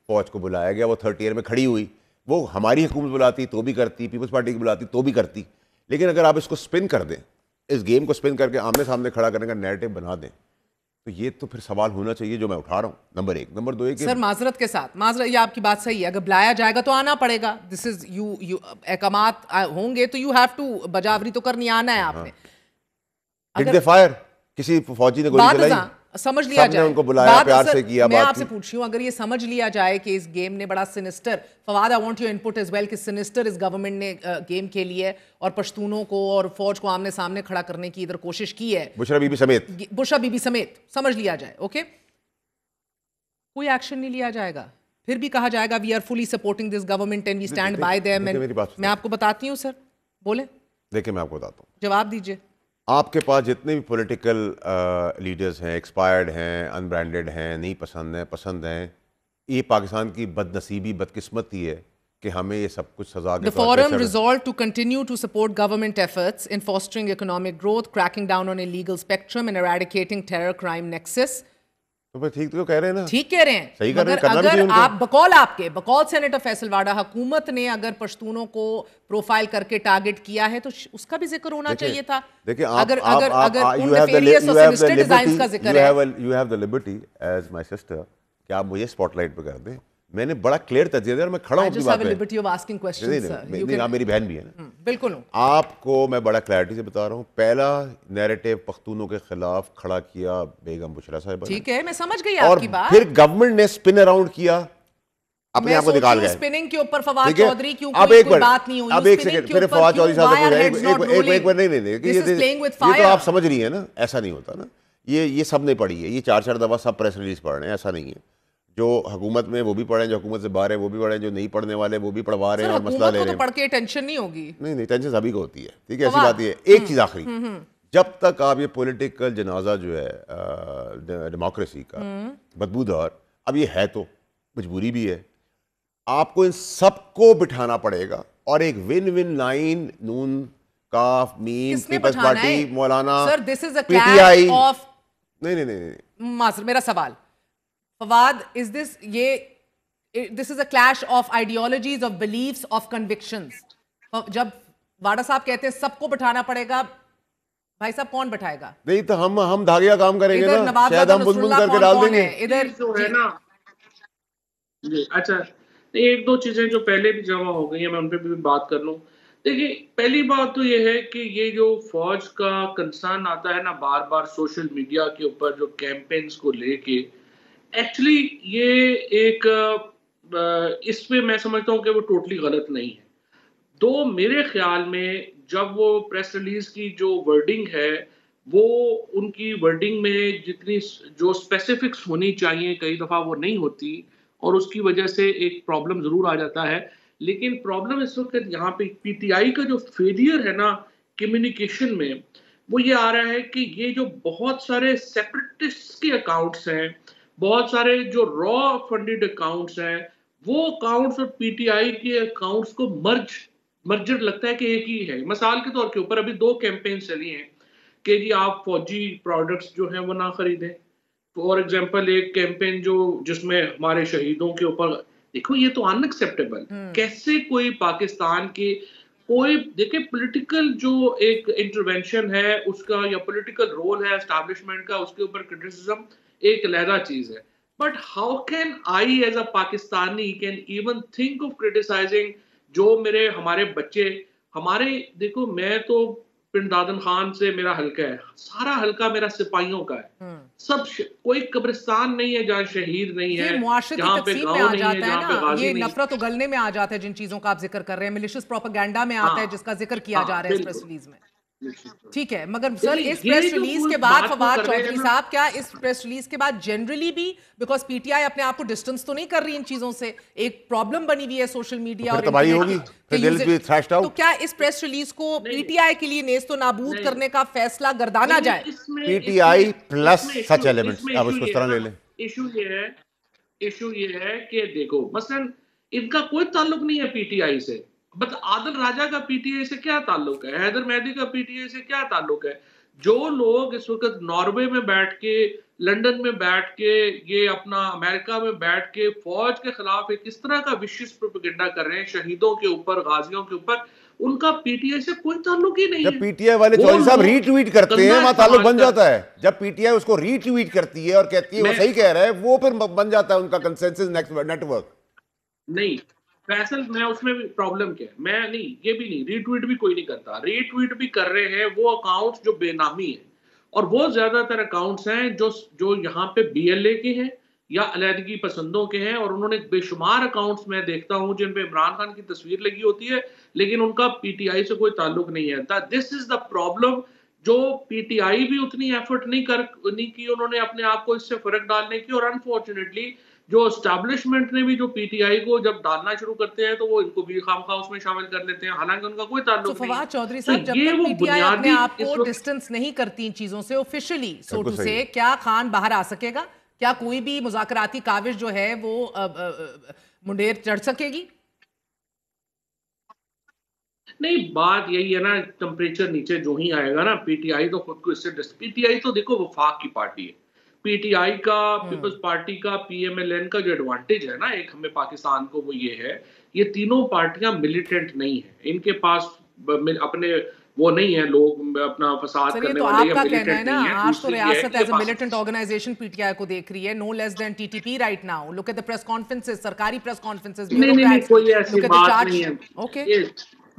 फौज को बुलाया गया, वो 30 ईयर में खड़ी हुई, वो हमारी हुकूमत बुलाती तो भी करती, पीपल्स पार्टी की बुलाती तो भी करती, लेकिन अगर आप इसको स्पिन कर दें, इस गेम को स्पिन करके आमने सामने खड़ा करने का नैरेटिव बना दें, तो ये तो फिर सवाल होना चाहिए जो मैं उठा रहा हूँ। नंबर 1। नंबर 2 सर माजरत के साथ, माजरत, ये आपकी बात सही है, अगर बुलाया जाएगा तो आना पड़ेगा, दिस इज यू अहकामात होंगे तो यू हैव टू, बजावरी तो करनी आना है आपने। अगर फायर किसी फौजी ने गोली चलाई, समझ लिया जाए, उनको बुलाया, प्यार से किया, मैं आपसे पूछ रही हूँ, अगर ये समझ लिया जाए कि इस गेम ने बड़ा sinister, Fawad I want your input as well, कि सिनिस्टर इस गवर्नमेंट ने गेम खेली है और पश्तूनों को और फौज को आमने सामने खड़ा करने की इधर कोशिश की है, बुशरा बीबी समेत, समझ लिया जाए, ओके, कोई एक्शन नहीं लिया जाएगा, फिर भी कहा जाएगा we are fully supporting this government and we stand by them. मैं आपको बताती हूँ सर, बोले, देखिए मैं आपको बताता हूँ, जवाब दीजिए। आपके पास जितने भी पॉलिटिकल लीडर्स हैं, एक्सपायर्ड हैं, अनब्रांडेड हैं, नहीं पसंद हैं, पसंद हैं, ये पाकिस्तान की बदनसीबी, बदकिस्मती है कि हमें ये सब कुछ सजा के। The forum resolved to continue to support government efforts in fostering economic growth, cracking down on illegal spectrum and eradicating terror crime nexus. तो ठीक तो कह रहे हैं ना, ठीक कह रहे हैं, सही कर रहे हैं, अगर आप बकौल सेनेटर फैसल वाडा, हुकूमत ने अगर पश्तूनों को प्रोफाइल करके टारगेट किया है तो उसका भी जिक्र होना चाहिए था। देखिए अगर उन नेफेरियस और सिनिस्टर डिजाइन्स का जिक्र है, you have the liberty as my sister कि आप मुझे स्पॉटलाइट पे कर दें, मैंने बड़ा क्लियर तजिया दिया और मैं खड़ा हूं अपनी बात पे। Liberty of asking questions sir, आप मेरी बहन भी है ना, बिल्कुल। आपको मैं बड़ा क्लैरिटी से बता रहा हूँ, पहला नैरेटिव पख्तूनों के खिलाफ खड़ा किया बेगम बुशरा साहिबा, ठीक है, मैं समझ गई आपकी बात, फिर गवर्नमेंट ने स्पिन अराउंड किया, अपने आप को निकाल गए स्पिनिंग के ऊपर फवाद चौधरी, क्यों कोई बात नहीं हुई, अब एक सेकंड, फिर फवाद चौधरी साहब एक बार नहीं, ये तो आप समझ रही है ना, ऐसा नहीं होता ना, ये सब ने पढ़ी है, ये 4-4 दफा सब प्रेस रिलीज पढ़ रहे हैं, ऐसा नहीं है, जो हुकूमत में वो भी पढ़े, जो हुकूमत से बाहर है वो भी पढ़े, जो नहीं पढ़ने वाले वो भी पढ़वा रहे हैं और मसला ले रहे हैं। पढ़ के टेंशन नहीं होगी, नहीं टेंशन सभी को होती है, ठीक है, ऐसी बात है। एक चीज आखिरी, जब तक आप ये पॉलिटिकल जनाजा जो है डेमोक्रेसी का बदबूदार, अब ये है तो मजबूरी भी है, आपको इन सबको बिठाना पड़ेगा और एक विन विन लाइन नून काफ, मीम, किसने पीपल्स पठाना पार्टी, है? मौलाना, sir this is a PTI. Clash of नहीं मास्टर, मेरा सवाल Fawad, is this this is a clash of ideologies, of beliefs, of convictions? जब वाडा साहब कहते हैं सबको बिठाना पड़ेगा, भाई साहब कौन बिठाएगा? नहीं तो हम धागिया काम करेंगे इधर ना, नवाब शायद हम बुन करके डाल देंगे इधर जो है ना जी। अच्छा, एक दो चीजें जो पहले भी जमा हो गई है, मैं उन पर भी बात कर लूं। देखिए, पहली बात तो ये है कि ये जो फौज का कंसर्न आता है ना बार बार सोशल मीडिया के ऊपर, जो कैंपेन्स को लेके, एक्चुअली ये एक इसमें मैं समझता हूँ कि वो टोटली गलत नहीं है। तो मेरे ख्याल में जब वो प्रेस रिलीज की जो वर्डिंग है, वो उनकी वर्डिंग में जितनी जो स्पेसिफिक्स होनी चाहिए कई दफ़ा वो नहीं होती, और उसकी वजह से एक प्रॉब्लम ज़रूर आ जाता है। लेकिन प्रॉब्लम इस वक्त यहाँ पे पीटीआई का जो फेलियर है ना कम्युनिकेशन में, वो ये आ रहा है कि ये जो बहुत सारे सेपरेटिस्ट के अकाउंट्स हैं, बहुत सारे जो रॉ फंडेड अकाउंट्स हैं, वो अकाउंट्स और पीटीआई के अकाउंट्स को मर्जर लगता है कि एक ही है। मिसाल के तौर के ऊपर अभी 2 कैंपेन चली हैं कि जी आप फौजी प्रोडक्ट्स जो हैं वो ना खरीदें। फॉर एग्जांपल एक कैंपेन जो जिसमें हमारे शहीदों के ऊपर, देखो ये तो अनएक्सेप्टेबल। कैसे कोई पाकिस्तान के कोई, देखिए पॉलिटिकल जो एक इंटरवेंशन है उसका या पॉलिटिकल रोल है एस्टैब्लिशमेंट का, उसके ऊपर क्रिटिसिज्म एक अलग चीज है। But how can I as a Pakistani can even think of criticising जो मेरे हमारे बच्चे हमारे, देखो मैं तो पिंड दादन खान से मेरा हल्का है, सारा हल्का मेरा सिपाहियों का है, सब कोई कब्रिस्तान नहीं है जहाँ शहीद नहीं है, जहाँ पे गाँव नहीं है, जहाँ पे गाजी नहीं। नफरत उगलने में आ जाता है जिन चीजों का आप जिक्र कर रहे हैं, मिलिशियस प्रोपेगेंडा में आता है जिसका जिक्र किया जा रहा है इस प्रेस रिलीज में। ठीक है, मगर सर इस प्रेस रिलीज के बाद फवाद चौधरी साहब, क्या इस प्रेस रिलीज के बाद जनरली भी, बिकॉज पीटीआई अपने आप को डिस्टेंस तो नहीं कर रही इन चीजों से, एक प्रॉब्लम बनी हुई है सोशल मीडिया और तो क्या इस प्रेस रिलीज को पीटीआई के लिए नेस्तो नाबूद करने का फैसला गर्दाना जाए? पीटीआई प्लस सच एलिमेंट्स, आप उसको इस तरह ले लें। इशू ये है कि देखो मसलन इनका कोई ताल्लुक नहीं है पीटीआई से, बट आदिल राजा का पीटीआई से क्या ताल्लुक है, हैदर मेहदी का पीटीआई से क्या ताल्लुक है? जो लोग इस वक्त नॉर्वे में बैठ के, लंदन में बैठ के, ये अपना अमेरिका में बैठ के फौज के खिलाफ एक इस तरह का विशिष्ट प्रोपेगेंडा कर रहे हैं शहीदों के ऊपर, गाजियों के ऊपर, उनका पीटीआई से कोई ताल्लुक ही नहीं है। जब पीटीआई वाले चौधरी साहब रीट्वीट करते हैं वहां ताल्लुक बन जाता है। जब पीटीआई उसको रीट्वीट करती है और कहती है वो सही कह रहा है, वो फिर बन जाता है उनका कंसेंसस नेटवर्क। नहीं फैसल, मैं उसमें भी प्रॉब्लम क्या है, मैं नहीं, ये भी नहीं, रीट्वीट भी कोई नहीं करता। रीट्वीट भी कर रहे हैं वो अकाउंट्स जो बेनामी है, और वो ज्यादातर अकाउंट्स हैं जो यहाँ पे बीएलए के हैं या अलहदगी पसंदों के हैं, और उन्होंने बेशुमार अकाउंट्स में देखता हूं जिन पे इमरान खान की तस्वीर लगी होती है लेकिन उनका पीटीआई से कोई ताल्लुक नहीं है। This is the problem. जो पीटीआई भी उतनी एफर्ट नहीं की उन्होंने अपने आप को इससे फर्क डालने की, और अनफॉर्चुनेटली जो एस्टैब्लिशमेंट ने भी जो पीटीआई को जब डालना शुरू करते हैं तो वो इनको भी खामखा उसमें शामिल कर लेते हैं, हालांकि उनका कोई ताल्लुक नहीं। फवाद चौधरी साहब, जब तक पीटीआई अपने आप को डिस्टेंस नहीं करती इन चीजों से ऑफिशियली, सो टू से, क्या खान बाहर आ सकेगा? क्या कोई भी मुज़ाकराती काविश जो है वो मुंडेर चढ़ सकेगी? नहीं, बात यही है ना, टेम्परेचर नीचे जो ही आएगा ना, पीटीआई तो खुद को इससे पीटीआई तो देखो वफाक की पार्टी है। पीटीआई का, पीपल्स पार्टी का, पीएमएलएन का जो एडवांटेज है ना एक हमें पाकिस्तान को, वो ये है, ये तीनों पार्टियां मिलिटेंट नहीं है, इनके पास अपने वो नहीं है लोग अपना फसाद करने वाले, आपका कहना है ना, आज तो रियासत as a militant organisation PTI को देख रही है, no less than TTP right now. Look at the press conferences, सरकारी प्रेस कॉन्फ्रेंसेस, नहीं कोई ऐसी बात नहीं है। ओके,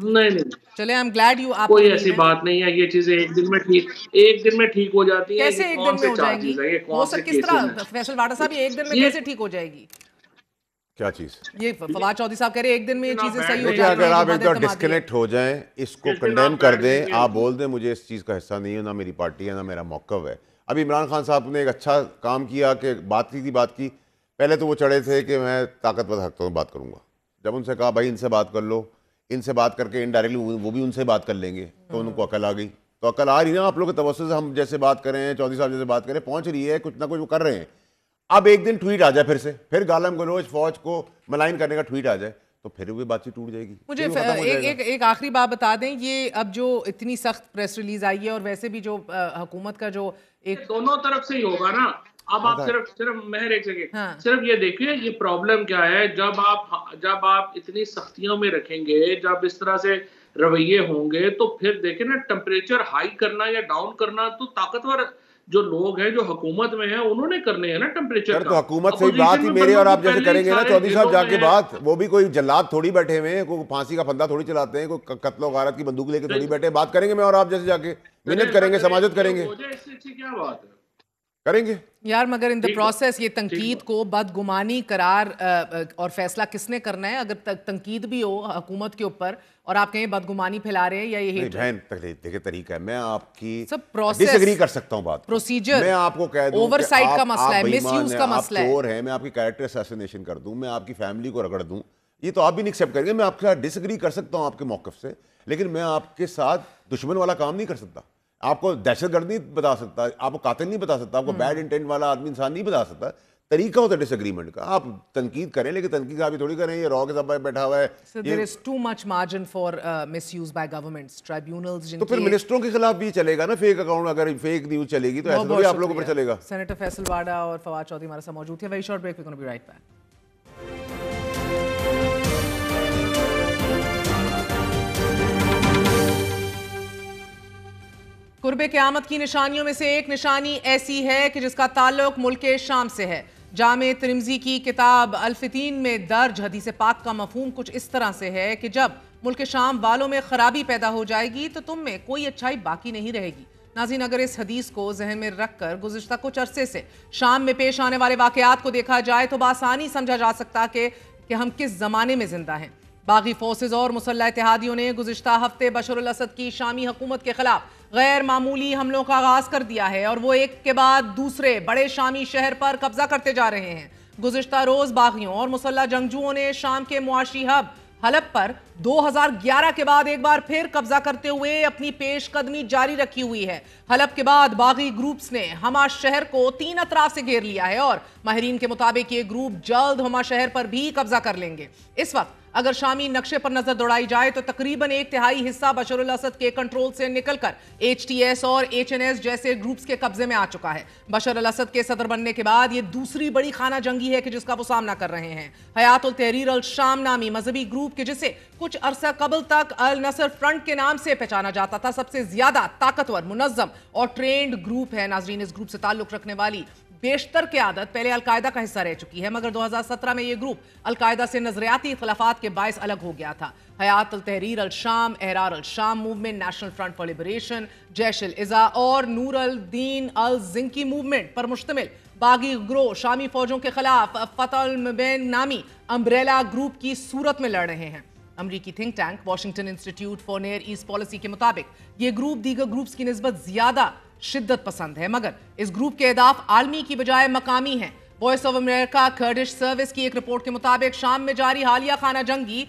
नहीं चले, आई एम ग्लैड यू, आप कोई ऐसी बात नहीं है, ये चीजें एक दिन में ठीक हो जाती है। कैसे एक दिन में हो जाएंगी? वो सब किस तरह फैसल वाडा साहब, ये एक दिन में कैसे ठीक हो जाएगी? क्या चीज? ये फवाद चौधरी साहब कह रहे हैं एक दिन में ये चीजें सही हो जाएंगी। अगर आप एकदम डिस्कनेक्ट हो जाएं, इसको कंडेम कर दें, आप बोल दें मुझे इस चीज का हिस्सा नहीं है, ना मेरी पार्टी है, ना मेरा मौक़िफ़ है। अभी इमरान खान साहब ने एक अच्छा काम किया कि बात की। पहले तो वो चढ़े थे कि मैं ताकतवर हक़ तो बात करूंगा, जब उनसे कहा भाई इनसे बात कर लो, इनसे बात करके इनडायरेक्टली वो भी उनसे बात कर लेंगे, तो उनको अकल आ गई। तो अकल आ रही ना आप लोग के तवज्जुह से, हम जैसे बात करें, चौधरी साहब जैसे बात करें, पहुंच रही है, कुछ ना कुछ वो कर रहे हैं। अब एक दिन ट्वीट आ जाए फिर गालम गलोच फौज को मलाइन करने का ट्वीट आ जाए, तो तो फिर वो बातचीत टूट जाएगी। मुझे एक आखिरी बात बता दें, ये अब जो इतनी सख्त प्रेस रिलीज आई है और वैसे भी जो हुकूमत का जो एक दोनों तरफ से ही होगा ना। अब आप सिर्फ महर एक सेकेंड सिर्फ ये देखिए ये प्रॉब्लम क्या है। जब आप इतनी सख्तियों में रखेंगे, जब इस तरह से रवैये होंगे, तो फिर देखें ना टेम्परेचर हाई करना या डाउन करना तो ताकतवर जो लोग हैं जो हुकूमत में हैं उन्होंने करने हैं ना टेम्परेचर का। तो हुकूमत से बात ही मेरे और आप जैसे करेंगे ना चौधरी साहब जाके बात, वो भी कोई जल्लाद थोड़ी बैठे हुए हैं, कोई फांसी का फंदा थोड़ी चलाते हैं, कोई कत्ल गारत की बंदूक लेके थोड़ी बैठे। बात करेंगे मैं और आप जैसे जाके मिन्नत करेंगे, समाजत करेंगे, इससे अच्छी क्या बात है करेंगे यार। मगर इन द प्रोसेस ये तंकीद को बदगुमानी करार और फैसला किसने करना है? अगर तंकीद भी हो हुकूमत के ऊपर और आप कहीं बदगुमानी फैला रहे हैं या ये बहन देखिए तरीका है, मैं आपकी सब प्रोसेस डिसएग्री कर सकता हूं बात प्रोसीजर, मैं आपको कह दूं ओवरसाइट का मसला है, मिसयूज का मसला है, मैं आपकी कैरेक्टर असैसिनेशन कर दूं, मैं आपकी फैमिली को रगड़ दूं, ये तो आप भी नहीं एक्सेप्ट करेंगे। मैं आपके साथ डिसएग्री कर सकता हूं आपके मौकफ से, लेकिन मैं आपके साथ दुश्मन वाला काम नहीं कर सकता। आपको दहशतगर्द नहीं बता सकता, आपको कातिल नहीं बता सकता, आपको बैड इंटेंट वाला आदमी इंसान नहीं बता सकता। तरीका होता है डिसएग्रीमेंट का। आप तनकीद करें, लेकिन तनकीद आप थोड़ी करें ये रॉ के साथ बैठा हुआ है। So there is too much margin for misuse by governments, tribunals। तो फिर मिनिस्टरों के खिलाफ भी चलेगा ना फेक अकाउंट, अगर फेक न्यूज चलेगी तो ऐसा थोड़ी आप लोगों पर चलेगा। सेनेटर फैसल वाडा और फवाद चौधरी हमारे साथ मौजूद थे। Very short break, we gonna be right back. कुर्बे क़यामत की निशानियों में से एक निशानी ऐसी है कि जिसका ताल्लुक मुल्क शाम से है। जामे तिरमिज़ी की किताब अल-फितीन में दर्ज हदीस पाक का मफहूम कुछ इस तरह से है कि जब मुल्क शाम वालों में खराबी पैदा हो जाएगी तो तुम में कोई अच्छाई बाकी नहीं रहेगी। नाज़रीन, अगर इस हदीस को जहन में रखकर गुज़िश्ता कुछ अरसे से शाम में पेश आने वाले वाक़यात को देखा जाए तो बासानी समझा जा सकता कि हम किस ज़माने में जिंदा हैं। बागी फोर्सेज और मुसल्लह इत्तेहादियों ने गुज़िश्ता हफ्ते बशर अल असद की शामी हुकूमत के खिलाफ गैर मामूली हमलों का आगाज कर दिया है और वो एक के बाद दूसरे बड़े शामी शहर पर कब्जा करते जा रहे हैं। गुज़िश्ता रोज बागियों और मुसल्लह जंगजुओं ने शाम के मुआशी हब हलब पर 2011 के बाद एक बार फिर कब्जा करते हुए अपनी पेशकदमी जारी रखी हुई है। हलब के बाद बागी ग्रुप्स ने हमा शहर को 3 अतराफ से घेर लिया है और माहिरीन के मुताबिक ये ग्रुप जल्द हमा शहर पर भी कब्जा कर लेंगे। इस वक्त अगर शामी नक्शे पर नजर दौड़ाई जाए तो तकरीबन 1/3 हिस्सा बशर अल असद के कंट्रोल से निकलकर HTS और HNS जैसे ग्रुप्स के कब्जे में आ चुका है। बशर अल असद के सदर बनने के बाद ये दूसरी बड़ी खाना जंगी है कि जिसका वो सामना कर रहे हैं। हयात उल तहरीर अल शाम नामी मजहबी ग्रुप के जिसे कुछ अरसा कबल तक अल नसर फ्रंट के नाम से पहचाना जाता था, सबसे ज्यादा ताकतवर, मुनज्जम और ट्रेंड ग्रुप है। नाजरीन, इस ग्रुप से ताल्लुक रखने वाली बेशतर क़यादत पहले अलकायदा का हिस्सा रह चुकी है, मगर 2017 में यह ग्रुप अलकायदा से नजरियाती इख्तिलाफात के बायस अलग हो गया था। हयात अल तहरीर अल शाम, Ahrar al Sham movement, national front for liberation, Jaish al Izza और नूर अल दीन अल जिंकी मूवमेंट पर मुश्तमिल बागी ग्रोह शामी फौजों के खिलाफ फतह अल मुबीन नामी अम्ब्रेला ग्रुप की सूरत में लड़ रहे हैं। अमरीकी think tank Washington institute for near east policy के मुताबिक ये ग्रुप दीगर ग्रुप्स की निस्बत ज्यादा शिद्दत पसंद है, मगर इस ग्रुप के अहदाफ आलमी की बजाय मकामी हैं। वॉइस ऑफ अमेरिका कर्डिश सर्विस की एक रिपोर्ट के मुताबिक शाम में जारी हालिया खाना जंगी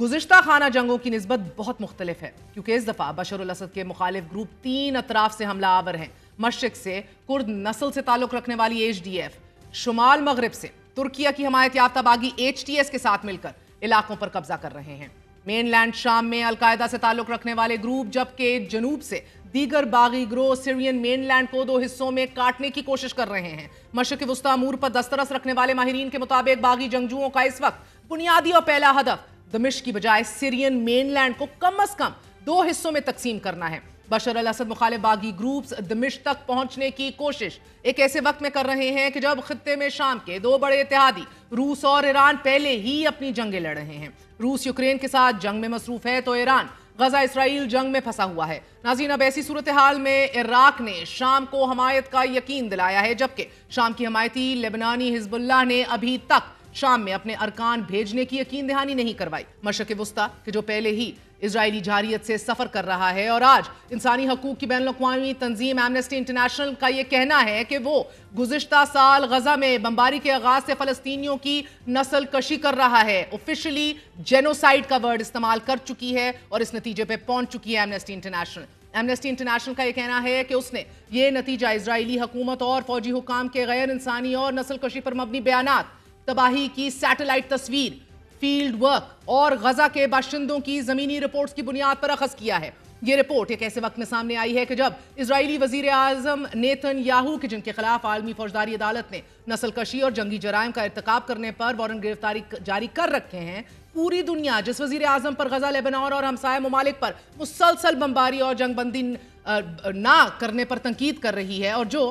गुज़िश्ता खाना जंगों की निस्बत बहुत मुख्तलिफ है, क्योंकि इस दफा बशर अल असद के मुखालिफ ग्रुप 3 अतराफ से हमला आवर हैं। मशरिक से कुर्द नस्ल से ताल्लुक रखने वाली HDF, शुमाल मगरिब से तुर्किया की हमायत याफ्ता बागी HTS के साथ मिलकर इलाकों पर कब्जा कर रहे हैं। मेनलैंड शाम में अलकायदा से ताल्लुक रखने वाले ग्रुप, जबकि जनूब से दीगर बागी ग्रोह सिरियन मेनलैंड को 2 हिस्सों में काटने की कोशिश कर रहे हैं। मशरिक़ वस्ता अमूर पर दस्तरस रखने वाले माहिरीन के मुताबिक बागी जंगजुओं का इस वक्त बुनियादी और पहला हदफ दमिश्क की बजाय सिरियन मेनलैंड को कम अज कम 2 हिस्सों में तकसीम करना है। बशर अल असद मुखालिफ बागी ग्रुप्स दमिश्क तक पहुंचने की कोशिश एक ऐसे वक्त में कर रहे हैं कि जब खित्ते में शाम के 2 बड़े इत्तेहादी रूस और ईरान पहले ही अपनी जंगें लड़ रहे हैं। रूस यूक्रेन के साथ जंग में मसरूफ है तो ईरान गजा इसराइल जंग में फंसा हुआ है। नाज़रीन, अब ऐसी सूरत हाल में इराक ने शाम को हमायत का यकीन दिलाया है, जबकि शाम की हमायती लेबनानी हिजबुल्लाह ने अभी तक शाम में अपने अरकान भेजने की यकीन दहानी नहीं करवाई। मशरिक़ वस्ता के जो पहले ही इजरायली जारियत से सफर कर रहा है और आज इंसानी हकूक की बैनुल-अक़वामी तंजीम एमनेस्टी इंटरनेशनल का यह कहना है कि वो गुज़िश्ता साल गजा में बमबारी के आगाज से फलस्तीनियों की नस्ल कशी कर रहा है, ऑफिशियली जेनोसाइड का वर्ड इस्तेमाल कर चुकी है और इस नतीजे पे पहुंच चुकी है एमनेस्टी इंटरनेशनल। एमनेस्टी इंटरनेशनल का यह कहना है कि उसने ये नतीजा इजरायली हुकूमत और फौजी हुकाम के गैर इंसानी और नस्ल कशी पर मबनी बयानात, तबाही की सैटेलाइट तस्वीर, फील्ड वर्क और गजा के बाशिंदों की जमीनी रिपोर्ट्स की बुनियाद पर अखज़ किया है। ये रिपोर्ट एक ऐसे वक्त में सामने आई है कि जब इजरायली वजीर आजम नेतन्याहू के जिनके खिलाफ आलमी फौजदारी अदालत ने नस्लकशी और जंगी जराइम का इर्तिकाब करने पर वारंट गिरफ्तारी जारी कर रखे हैं, पूरी दुनिया जिस वजीर आजम पर गजा, लेबनान और हमसाया ममालिक पर मुसलसल बमबारी और जंगबंदी ना करने पर तनकीद कर रही है, और जो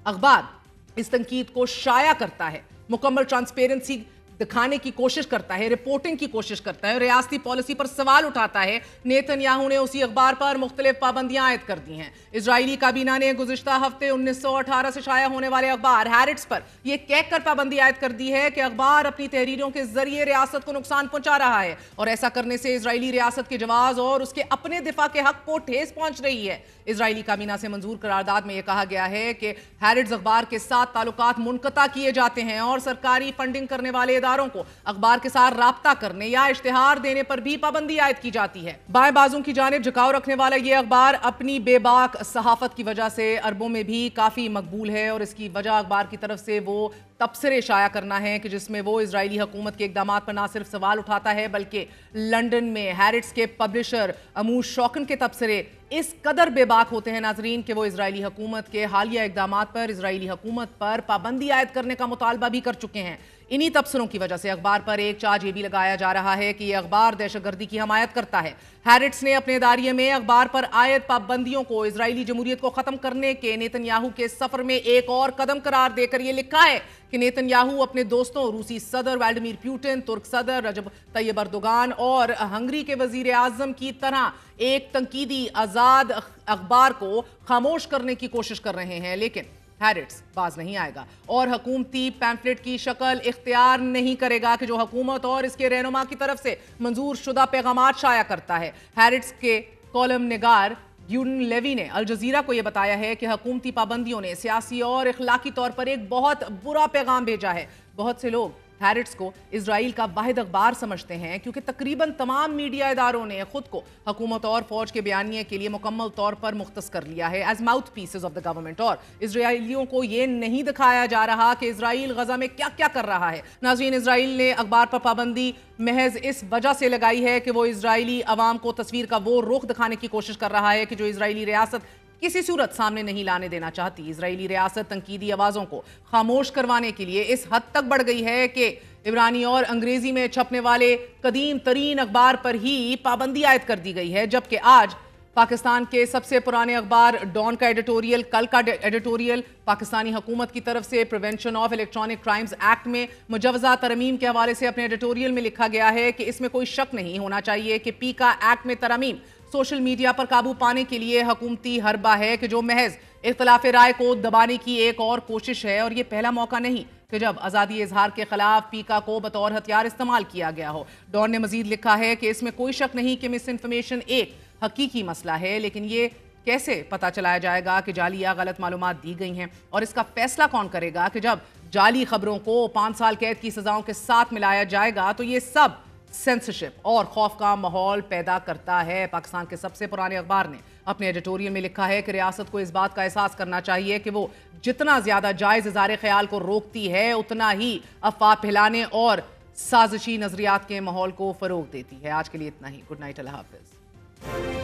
अखबार इस तनकीद को शाया करता है, मुकम्मल ट्रांसपेरेंसी दिखाने की कोशिश करता है, रिपोर्टिंग की कोशिश करता है, रियासती पॉलिसी पर सवाल उठाता है, नेतन्याहू ने उसी अखबार पर मुख्तलिफ पाबंदियां आयद कर दी हैं। इजरायली काबीना ने गुज़िश्ता हफ्ते 1918 से शाया होने वाले अखबार हैरिट्स पर यह कहकर पाबंदी आयद कर दी है कि अखबार अपनी तहरीरों के जरिए रियासत को नुकसान पहुंचा रहा है और ऐसा करने से इजरायली रियासत के जवाज और उसके अपने दिफा के हक को ठेस पहुंच रही है। इजरायली काबीना से मंजूर करारदाद में यह कहा गया है कि हैरिट्स अखबार के साथ ताल्लुकात मुनक़ता किए जाते हैं और सरकारी फंडिंग करने वाले इदारों को अखबार के साथ राब्ता करने या इश्तिहार देने पर भी पाबंदी आयद की जाती है। बाएं बाजू की जानिब झुकाव रखने वाला यह अखबार अपनी बेबाक सहाफत की वजह से अरबों में भी काफी मकबूल है और इसकी वजह अखबार की तरफ से वो तबसरे शाया करना है कि जिसमें वो इजरायली हुकूमत के इकदाम पर ना सिर्फ सवाल उठाता है बल्कि लंदन में हैरिट्स के पब्लिशर अमूश शौकन के तबसरे इस कदर बेबाक होते हैं नाजरीन कि वो इजरायली हुकूमत के हालिया इकदाम पर इजरायली हुकूमत पर पाबंदी आयद करने का मुतालबा भी कर चुके हैं। इन्हीं तबसरों की वजह से अखबार पर एक चार्ज ये भी लगाया जा रहा है कि यह अखबार दहशतगर्दी की हमायत करता है। हैरिट्स ने अपने दायरे में अखबार पर आयद पाबंदियों को इजरायली जमहूरियत को खत्म करने के नेतन्याहू के सफर में एक और कदम करार देकर यह लिखा है कि नेतन्याहू अपने दोस्तों रूसी सदर व्लादिमीर पुतिन, तुर्क सदर रजब तैयब अर्दोगान और हंगरी के वजीर आजम की तरह एक तंकीदी आजाद अखबार को खामोश करने की कोशिश कर रहे हैं, लेकिन हैरिट्स बाज नहीं आएगा और हुकूमती पैम्फलेट की शक्ल इख्तियार नहीं करेगा कि जो हुकूमत और इसके रहनुमा की तरफ से मंजूर शुदा पैगामात शाया करता है। हैरिट्स के कॉलम निगार यून लेवी ने अल जजीरा को यह बताया है कि हुकूमती पाबंदियों ने सियासी और इखलाकी तौर पर एक बहुत बुरा पैगाम भेजा है। बहुत से लोग हैरिट्स को इजराइल का वाहिद अखबार समझते हैं क्योंकि तकरीबन तमाम मीडिया इदारों ने खुद को हुकूमत और फौज के बयानिए के लिए मुकम्मल तौर पर मुख्तस कर लिया है as mouth pieces of the government, और इजराइलियों को यह नहीं दिखाया जा रहा कि इजराइल गजा में क्या क्या कर रहा है। नाज़रीन, इजराइल ने अखबार पर पाबंदी महज इस वजह से लगाई है कि वो इजरायली अवाम को तस्वीर का वो रुख दिखाने की कोशिश कर रहा है कि जो इजरायली रियासत किसी सूरत सामने नहीं लाने देना चाहती। इजरायली रियासत तंकीदी आवाज़ों को खामोश करवाने के लिए इस हद तक बढ़ गई है कि इब्रानी और अंग्रेजी में छपने वाले कदीम तरीन अखबार पर ही पाबंदी आयद कर दी गई है, जबकि आज पाकिस्तान के सबसे पुराने अखबार डॉन का एडिटोरियल, कल का एडिटोरियल पाकिस्तानी हुकूमत की तरफ से prevention of electronic crimes act में मुजवजा तरमीम के हवाले से अपने एडिटोरियल में लिखा गया है कि इसमें कोई शक नहीं होना चाहिए कि पीका एक्ट में तरमीम सोशल मीडिया पर काबू पाने के लिए हुकूमती हरबा है कि जो महज इख्तिलाफ राय को दबाने की एक और कोशिश है, और ये पहला मौका नहीं कि जब आज़ादी इजहार के खिलाफ पीका को बतौर हथियार इस्तेमाल किया गया हो। डॉन ने मजीद लिखा है कि इसमें कोई शक नहीं कि मिस इन्फॉर्मेशन एक हकीकी मसला है, लेकिन ये कैसे पता चलाया जाएगा कि जाली या गलत मालूमात दी गई हैं, और इसका फैसला कौन करेगा कि जब जाली खबरों को 5 साल कैद की सजाओं के साथ मिलाया जाएगा तो ये सब सेंसरशिप और खौफ का माहौल पैदा करता है। पाकिस्तान के सबसे पुराने अखबार ने अपने एडिटोरियल में लिखा है कि रियासत को इस बात का एहसास करना चाहिए कि वो जितना ज्यादा जायज इज़हार ख्याल को रोकती है उतना ही अफवाह फैलाने और साजिशी नजरियात के माहौल को फरोग देती है। आज के लिए इतना ही। गुड नाइट, अल्लाह हाफिज।